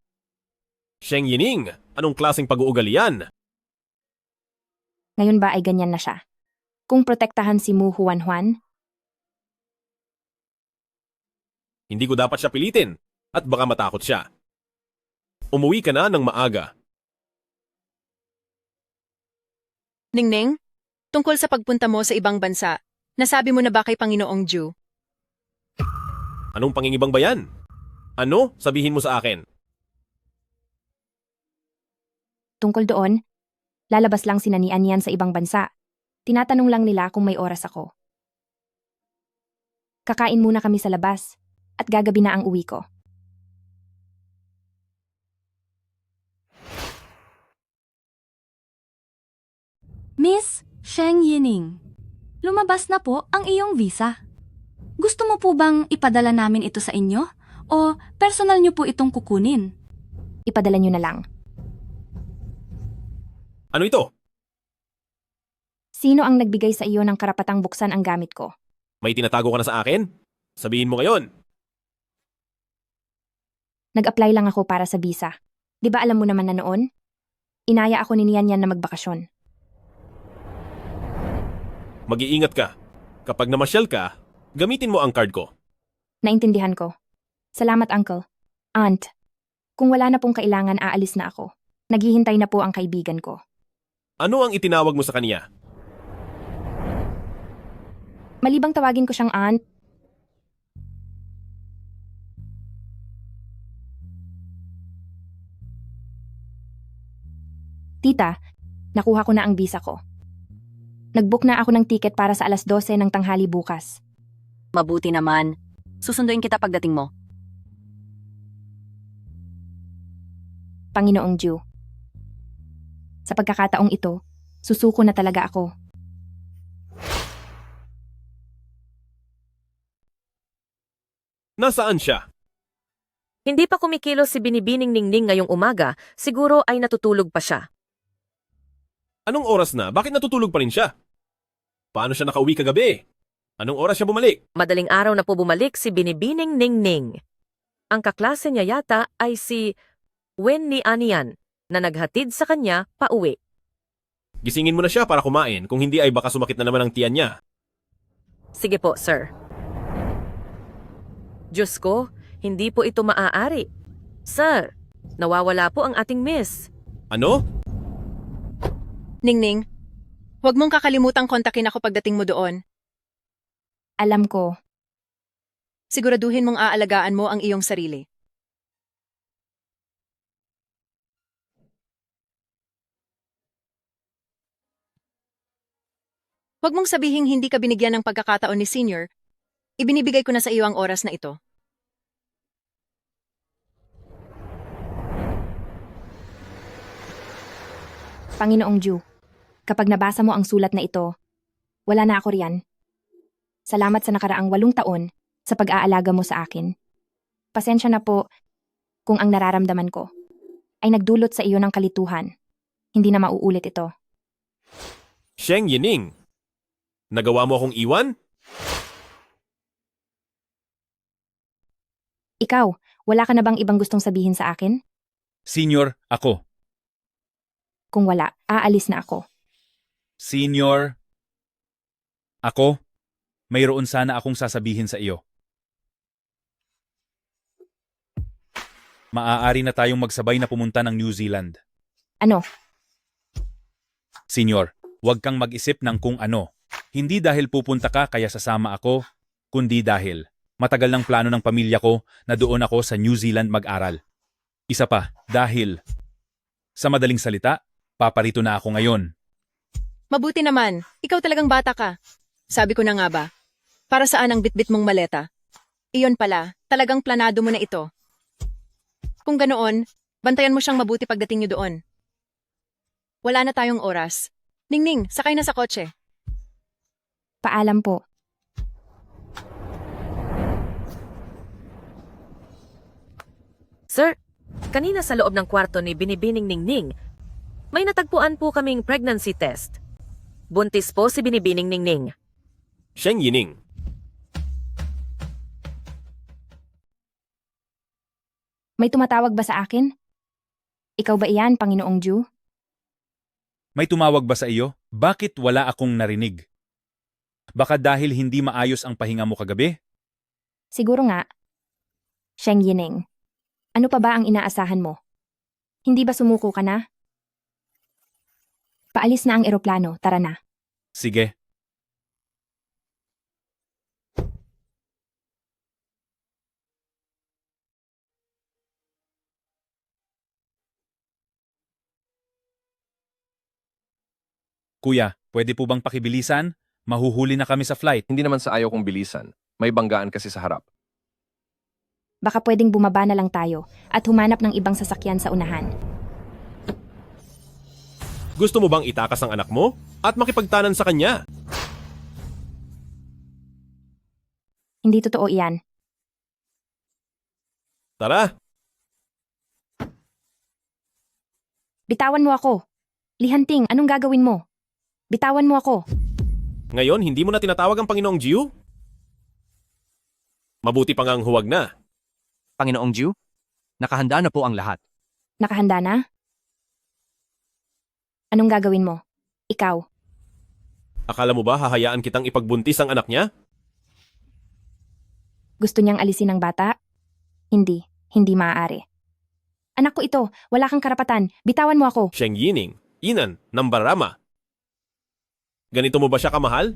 Sheng Yining, anong klaseng pag-uugali yan? Ngayon ba ay ganyan na siya? Kung protektahan si Mu Huan-Huan, Hindi ko dapat siya pilitin at baka matakot siya. Umuwi ka na ng maaga. Ningning, tungkol sa pagpunta mo sa ibang bansa, nasabi mo na ba kay Panginoong Ju? Anong pangingibang ba yan? Ano? Sabihin mo sa akin. Tungkol doon, lalabas lang si Nanian yan sa ibang bansa. Tinatanong lang nila kung may oras ako. Kakain muna kami sa labas at gagabi na ang uwi ko. Miss Sheng Yining, lumabas na po ang iyong visa. Gusto mo po bang ipadala namin ito sa inyo? O personal niyo po itong kukunin? Ipadala nyo na lang. Ano ito? Sino ang nagbigay sa iyo ng karapatang buksan ang gamit ko? May tinatago ka na sa akin? Sabihin mo ngayon. Nag-apply lang ako para sa visa. Di ba alam mo naman na noon? Inaya ako ni Nian yan na magbakasyon. Mag-iingat ka. Kapag namasyal ka, gamitin mo ang card ko. Naintindihan ko. Salamat, Uncle. Aunt, kung wala na pong kailangan, aalis na ako. Naghihintay na po ang kaibigan ko. Ano ang itinawag mo sa kaniya? Malibang tawagin ko siyang aunt. Tita, nakuha ko na ang visa ko. Nag-book na ako ng ticket para sa alas 12 ng tanghali bukas. Mabuti naman. Susunduin kita pagdating mo. Panginoong Diyo. Sa pagkakataong ito, susuko na talaga ako. Nasaan siya? Hindi pa kumikilos si Binibining Ningning ngayong umaga, siguro ay natutulog pa siya. Anong oras na? Bakit natutulog pa rin siya? Paano siya nakauwi kagabi? Anong oras siya bumalik? Madaling araw na po bumalik si Binibining Ningning. Ang kaklase niya yata ay si Wen ni Anian na naghatid sa kanya pauwi. Gisingin mo na siya para kumain, kung hindi ay baka sumakit na naman ang tiyan niya. Sige po, sir. Diyos ko, hindi po ito maaari. Sir, nawawala po ang ating miss. Ano? Ningning, huwag mong kakalimutang kontakin ako pagdating mo doon. Alam ko. Siguraduhin mong aalagaan mo ang iyong sarili. Huwag mong sabihing hindi ka binigyan ng pagkakataon ni Senior. Ibinibigay ko na sa iyo ang oras na ito. Panginoong Diyo, kapag nabasa mo ang sulat na ito, wala na ako riyan. Salamat sa nakaraang 8 taon sa pag-aalaga mo sa akin. Pasensya na po kung ang nararamdaman ko ay nagdulot sa iyo ng kalituhan. Hindi na mauulit ito. Sheng Yining, nagawa mo akong iwan? Ikaw, wala ka na bang ibang gustong sabihin sa akin? Senior, ako. Kung wala, aalis na ako. Senior, ako, mayroon sana akong sasabihin sa iyo. Maaari na tayong magsabay na pumunta ng New Zealand. Ano? Senior, huwag kang mag-isip ng kung ano. Hindi dahil pupunta ka kaya sasama ako, kundi dahil matagal ng plano ng pamilya ko na doon ako sa New Zealand mag-aral. Isa pa, dahil sa madaling salita, paparito na ako ngayon. Mabuti naman, ikaw talagang bata ka. Sabi ko na nga ba, para saan ang bitbit mong maleta? Iyon pala, talagang planado mo na ito. Kung ganoon, bantayan mo siyang mabuti pagdating niyo doon. Wala na tayong oras. Ningning, sakay na sa kotse. Paalam po. Sir, kanina sa loob ng kwarto ni Binibining Ningning, may natagpuan po kaming pregnancy test. Buntis po si Binibining Ningning. Sheng Yining, May tumatawag ba sa akin? Ikaw ba iyan, Panginoong Diyo? May tumawag ba sa iyo? Bakit wala akong narinig? Baka dahil hindi maayos ang pahinga mo kagabi? Siguro nga. Sheng Yining, ano pa ba ang inaasahan mo? Hindi ba sumuko ka na? Paalis na ang eroplano, tara na. Sige. Kuya, pwede po bang pakibilisan? Mahuhuli na kami sa flight. Hindi naman sa ayaw kong bilisan. May banggaan kasi sa harap. Baka pwedeng bumaba na lang tayo at humanap ng ibang sasakyan sa unahan. Gusto mo bang itakas ang anak mo at makipagtanan sa kanya? Hindi totoo iyan. Tara, Bitawan mo ako. Lihanting, anong gagawin mo? Bitawan mo ako. ngayon hindi mo na tinatawag ang Panginoong Jiu? Mabuti pa ngang huwag na. Panginoong Jiu, nakahanda na po ang lahat. Nakahanda na? Anong gagawin mo? Ikaw. Akala mo ba hahayaan kitang ipagbuntis ang anak niya? Gusto niyang alisin ang bata? Hindi. Hindi maaari. Anak ko ito. Wala kang karapatan. Bitawan mo ako. Sheng Yining, Inan, Nambarama. Ganito mo ba siya kamahal?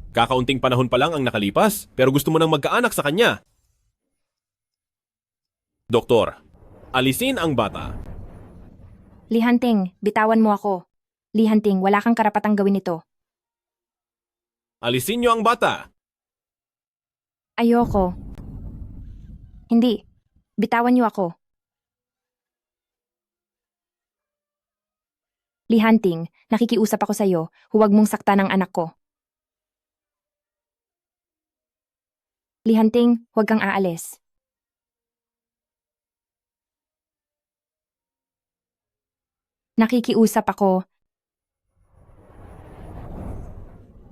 Kakaunting panahon pa lang ang nakalipas, pero gusto mo nang magkaanak sa kanya. Doktor, alisin ang bata. Lihanting, bitawan mo ako. Lihanting, wala kang karapatang gawin ito. Alisin niyo ang bata. Ayoko. Hindi. Bitawan niyo ako. Lihanting, nakikiusap ako sa iyo. Huwag mong saktan ang anak ko. Lihanting, huwag kang aalis. Nakikiusap ako.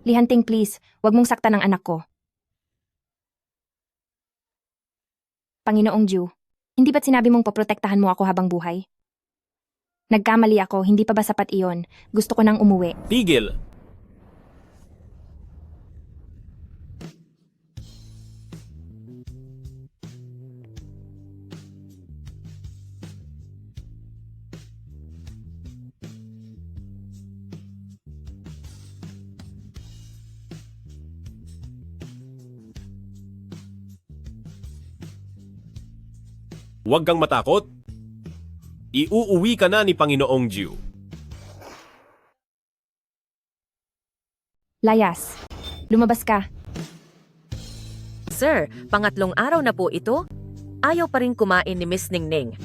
Lihanting, please, huwag mong saktan ang anak ko. Panginoong Jiu, hindi ba't sinabi mong poprotektahan mo ako habang buhay? Nagkamali ako, hindi pa ba sapat iyon? Gusto ko nang umuwi. Tigil. Huwag kang matakot. Iuuwi ka na ni Panginoong Jiu. Layas, lumabas ka. Sir, pangatlong araw na po ito. Ayaw pa rin kumain ni Miss Ningning.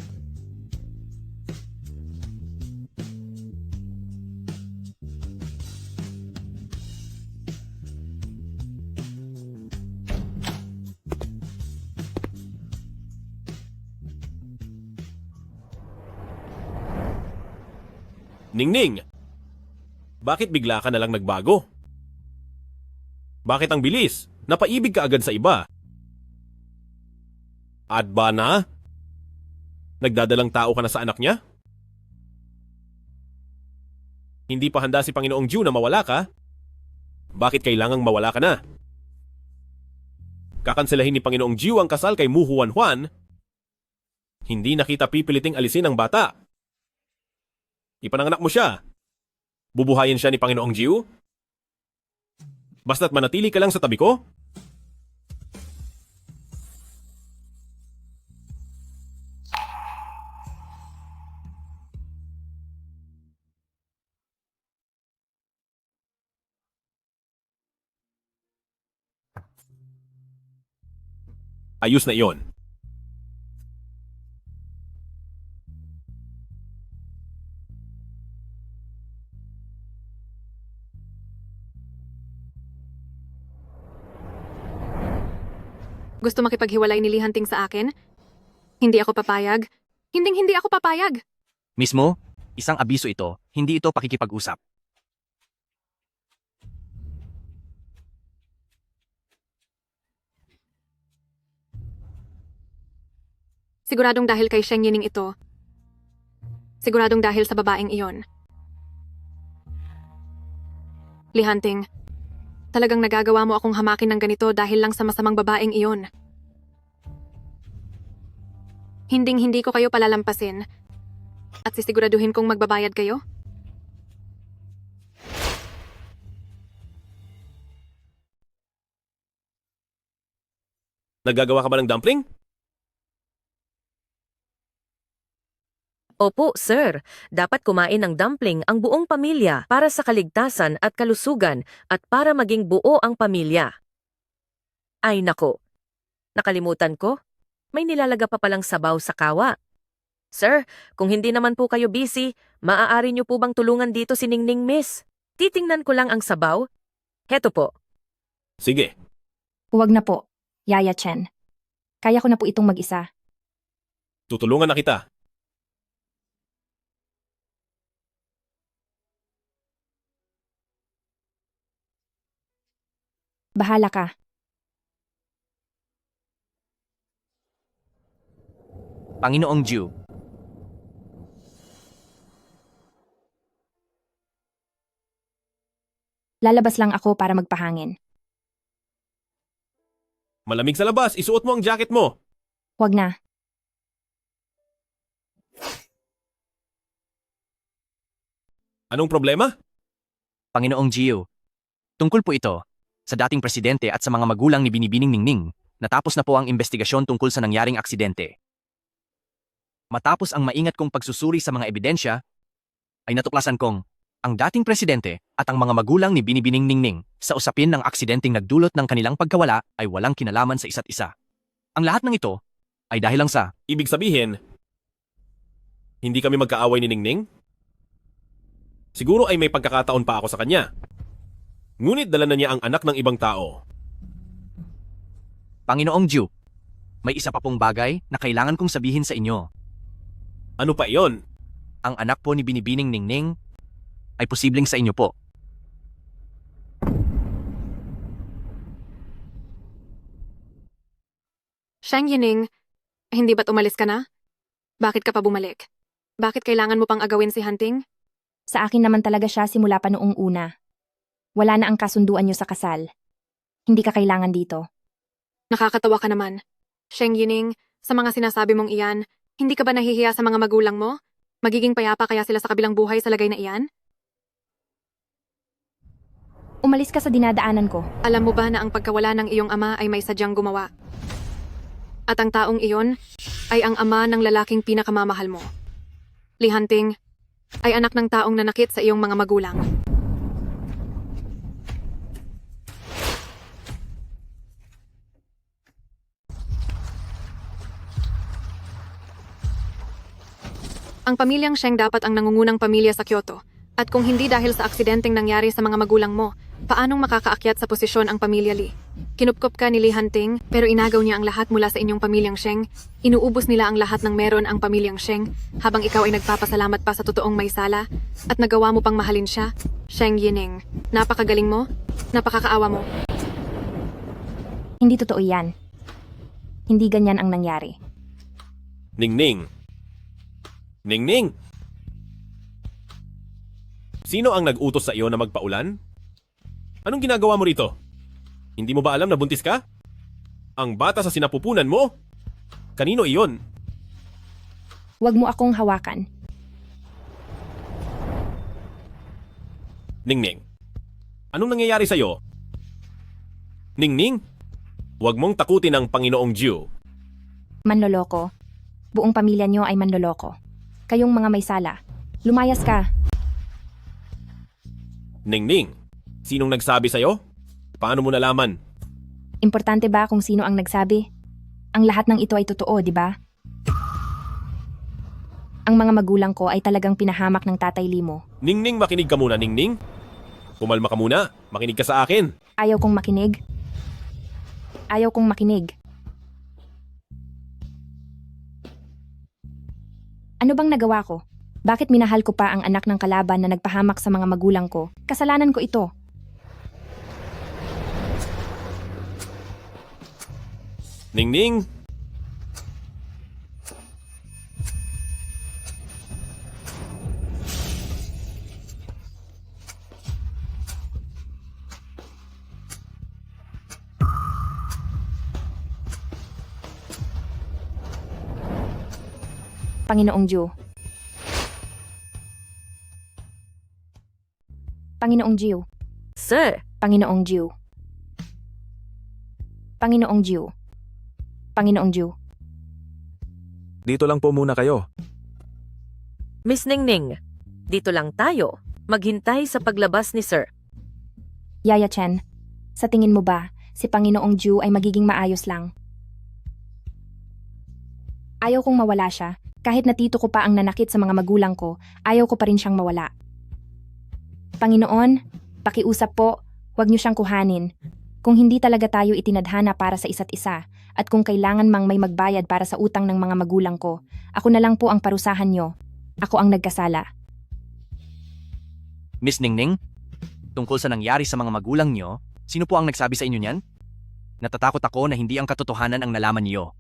Ningning, bakit bigla ka na lang nagbago? Bakit ang bilis? Napaibig ka agad sa iba. At ba na? Nagdadalang tao ka na sa anak niya? Hindi pa handa si Panginoong Jiu na mawala ka? Bakit kailangang mawala ka na? Kakanselahin ni Panginoong Jiu ang kasal kay Mu Huan Huan. Hindi na kita pipiliting alisin ang bata. Ipananganak mo siya. Bubuhayin siya ni Panginoong Jiu? Basta't manatili ka lang sa tabi ko? Ayos na iyon. Gusto makipaghiwalay ni Lihanting sa akin? Hindi ako papayag. Hindi ako papayag. Mismo, isang abiso ito, hindi ito pakikipag-usap. Siguradong dahil kay Sheng Yining ito. Siguradong dahil sa babaeng iyon. Lihanting, talagang nagagawa mo akong hamakin ng ganito dahil lang sa masamang babaeng iyon. Hindi ko kayo palalampasin at sisiguraduhin kong magbabayad kayo. Naggagawa ka ba ng dumpling? Opo, sir. Dapat kumain ng dumpling ang buong pamilya para sa kaligtasan at kalusugan at para maging buo ang pamilya. Ay nako, nakalimutan ko. May nilalaga pa palang sabaw sa kawa. Sir, kung hindi naman po kayo busy, maaari niyo po bang tulungan dito si Ningning, miss? Titingnan ko lang ang sabaw. Heto po. Sige. Huwag na po, Yaya Chen. Kaya ko na po itong mag-isa. Tutulungan na kita. Bahala ka. Panginoong Jiu, Lalabas lang ako para magpahangin. Malamig sa labas, isuot mo ang jacket mo. Huwag na. Anong problema? Panginoong Jiu, tungkol po ito sa dating presidente at sa mga magulang ni Binibining Ningning, natapos na po ang investigasyon tungkol sa nangyaring aksidente. Matapos ang maingat kong pagsusuri sa mga ebidensya, ay natuklasan kong ang dating presidente at ang mga magulang ni Binibining Ningning sa usapin ng aksidenteng nagdulot ng kanilang pagkawala ay walang kinalaman sa isa't isa. Ang lahat ng ito ay dahil lang sa Ibig sabihin, hindi kami magkaaway ni Ningning? Siguro ay may pagkakataon pa ako sa kanya. Ngunit dala na niya ang anak ng ibang tao. Panginoong Jiu, may isa pa pong bagay na kailangan kong sabihin sa inyo. Ano pa iyon? Ang anak po ni Binibining Ningning ay posibleng sa inyo po. Sheng Yining, hindi ba't umalis ka na? Bakit ka pa bumalik? Bakit kailangan mo pang agawin si Hunting? Sa akin naman talaga siya simula pa noong una. Wala na ang kasunduan niyo sa kasal. Hindi ka kailangan dito. Nakakatawa ka naman. Sheng Yining, sa mga sinasabi mong iyan, hindi ka ba nahihiya sa mga magulang mo? Magiging payapa kaya sila sa kabilang buhay sa lagay na iyan? Umalis ka sa dinadaanan ko. Alam mo ba na ang pagkawala ng iyong ama ay may sadyang gumawa? At ang taong iyon ay ang ama ng lalaking pinakamamahal mo. Li Hunting ay anak ng taong nanakit sa iyong mga magulang. Ang pamilyang Sheng dapat ang nangungunang pamilya sa Kyoto. At kung hindi dahil sa aksidenteng nangyari sa mga magulang mo, paanong makakaakyat sa posisyon ang pamilya Li? Kinupkop ka ni Li Hunting, pero inagaw niya ang lahat mula sa inyong pamilyang Sheng. Inuubos nila ang lahat ng meron ang pamilyang Sheng, habang ikaw ay nagpapasalamat pa sa totoong may sala, at nagawa mo pang mahalin siya. Sheng Yining, napakagaling mo, napakakaawa mo. Hindi totoo yan. Hindi ganyan ang nangyari. Ningning. Ningning! Sino ang nag-utos sa iyo na magpaulan? Anong ginagawa mo rito? Hindi mo ba alam na buntis ka? Ang bata sa sinapupunan mo? Kanino iyon? Huwag mo akong hawakan. Ningning, anong nangyayari sa iyo? Ningning, huwag mong takutin ang Panginoong Jiu. Manloloko. Buong pamilya niyo ay manloloko. Kayong mga may sala. Lumayas ka. Ningning, sinong nagsabi sa iyo? Paano mo nalaman? Importante ba kung sino ang nagsabi? Ang lahat ng ito ay totoo, di ba? Ang mga magulang ko ay talagang pinahamak ng Tatay Limo. Ningning, makinig ka muna, Ningning. Kumalma ka muna. Makinig ka sa akin. Ayaw kong makinig. Ayaw kong makinig. Ano bang nagawa ko? Bakit minahal ko pa ang anak ng kalaban na nagpahamak sa mga magulang ko? Kasalanan ko ito. Ningning! Panginoong Jiu. Panginoong Jiu. Sir, Panginoong Jiu. Panginoong Jiu. Panginoong Jiu. Dito lang po muna kayo. Miss Ningning, dito lang tayo. Maghintay sa paglabas ni Sir. Yaya Chen, sa tingin mo ba, si Panginoong Ju ay magiging maayos lang? Ayaw kong mawala siya. Kahit na tito ko pa ang nanakit sa mga magulang ko, ayaw ko pa rin siyang mawala. Panginoon, pakiusap po, huwag niyo siyang kuhanin. Kung hindi talaga tayo itinadhana para sa isa't isa, at kung kailangan mang may magbayad para sa utang ng mga magulang ko, ako na lang po ang parusahan niyo. Ako ang nagkasala. Miss Ningning, tungkol sa nangyari sa mga magulang niyo, sino po ang nagsabi sa inyo niyan? Natatakot ako na hindi ang katotohanan ang nalaman niyo.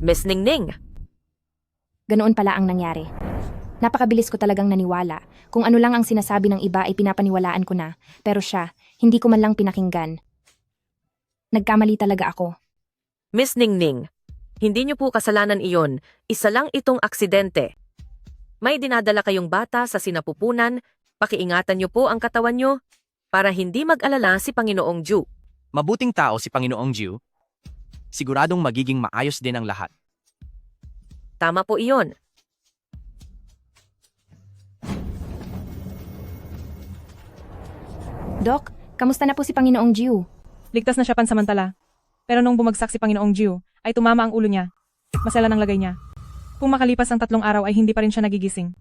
Miss Ningning, Ganoon pala ang nangyari. Napakabilis ko talagang naniwala. Kung ano lang ang sinasabi ng iba ay pinapaniwalaan ko na. Pero siya, hindi ko man lang pinakinggan. Nagkamali talaga ako. Miss Ningning, hindi niyo po kasalanan iyon. Isa lang itong aksidente. May dinadala kayong bata sa sinapupunan. Pakiingatan niyo po ang katawan niyo para hindi mag-alala si Panginoong Ju. Mabuting tao si Panginoong Ju. Siguradong magiging maayos din ang lahat. Tama po iyon. Doc, kamusta na po si Panginoong Ju? Ligtas na siya pansamantala. Pero nung bumagsak si Panginoong Ju, ay tumama ang ulo niya. Masela ng lagay niya. Kung makalipas ang 3 araw ay hindi pa rin siya nagigising.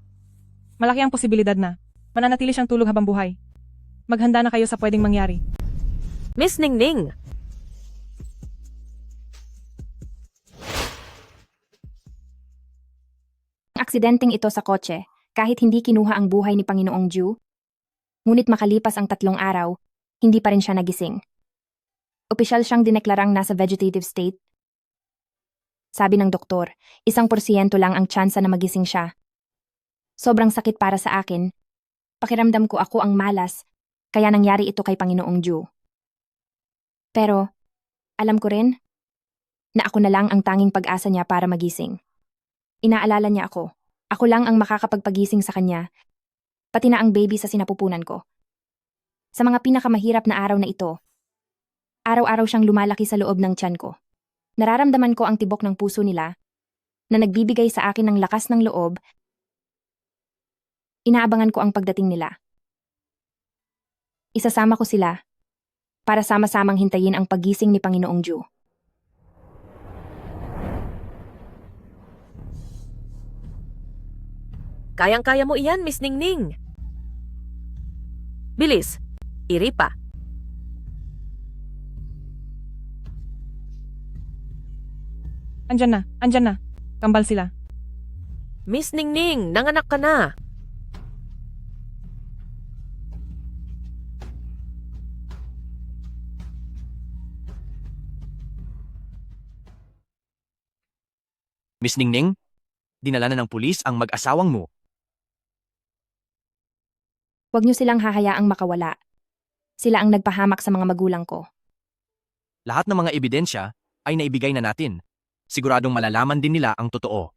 Malaki ang posibilidad na mananatili siyang tulog habang buhay. Maghanda na kayo sa pwedeng mangyari. Miss Ningning, Aksidenteng ito sa kotse, kahit hindi kinuha ang buhay ni Panginoong Ju. Ngunit makalipas ang 3 araw, hindi pa rin siya nagising. Opisyal siyang dineklarang nasa vegetative state. Sabi ng doktor, 1% lang ang tsansa na magising siya. Sobrang sakit para sa akin. Pakiramdam ko ako ang malas, kaya nangyari ito kay Panginoong Ju. Pero, alam ko rin na ako na lang ang tanging pag-asa niya para magising. Inaalala niya ako. Ako lang ang makakapagpagising sa kanya, pati na ang baby sa sinapupunan ko. Sa mga pinakamahirap na araw na ito, araw-araw siyang lumalaki sa loob ng tiyan ko. Nararamdaman ko ang tibok ng puso nila na nagbibigay sa akin ng lakas ng loob. Inaabangan ko ang pagdating nila. Isasama ko sila para sama-samang hintayin ang paggising ni Panginoong Ju. kayang-kaya mo iyan, Miss Ningning. Bilis, iripa. Andyan na. Kambal sila. Miss Ningning, nanganak ka na. Miss Ningning, dinala na ng pulis ang mag-asawang mo. Huwag niyo silang hahayaang makawala. Sila ang nagpahamak sa mga magulang ko. Lahat ng mga ebidensya ay naibigay na natin. Siguradong malalaman din nila ang totoo.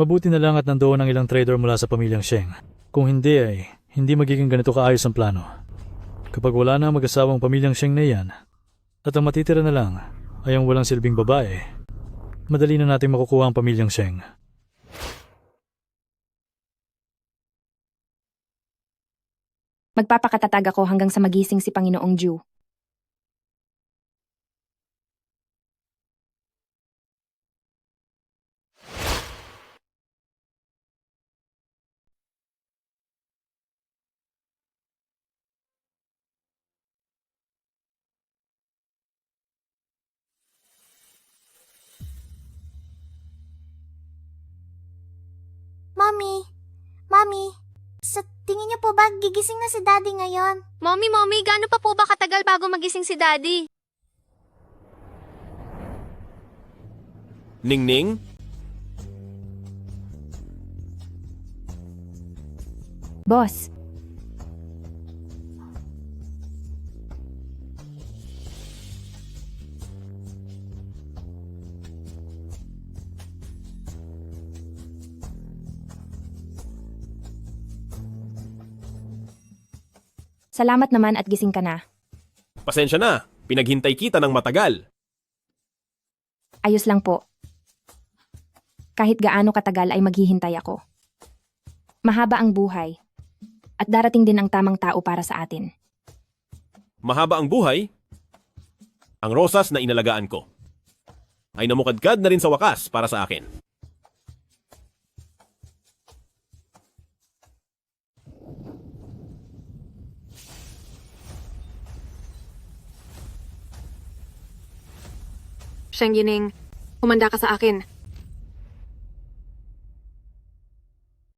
Mabuti na lang at nandoon ang ilang trader mula sa pamilyang Sheng. Kung hindi ay, hindi magiging ganito kaayos ang plano. Kapag wala na ang mag-asawang pamilyang Sheng na iyan, at ang matitira na lang ay ang walang silbing babae, madali na natin makukuha ang pamilyang Sheng. Magpapakatatag ako hanggang sa magising si Panginoong Ju. Mommy, sa tingin niyo po ba gigising na si Daddy ngayon? Mommy, gaano pa po ba katagal bago magising si Daddy? Ningning? Boss, Salamat naman at gising ka na. Pasensya na, pinaghintay kita ng matagal. Ayos lang po. Kahit gaano katagal ay maghihintay ako. Mahaba ang buhay. At darating din ang tamang tao para sa atin. Mahaba ang buhay. Ang rosas na inalagaan ko ay namukadkad na rin sa wakas para sa akin. Sheng Yining, humanda ka sa akin.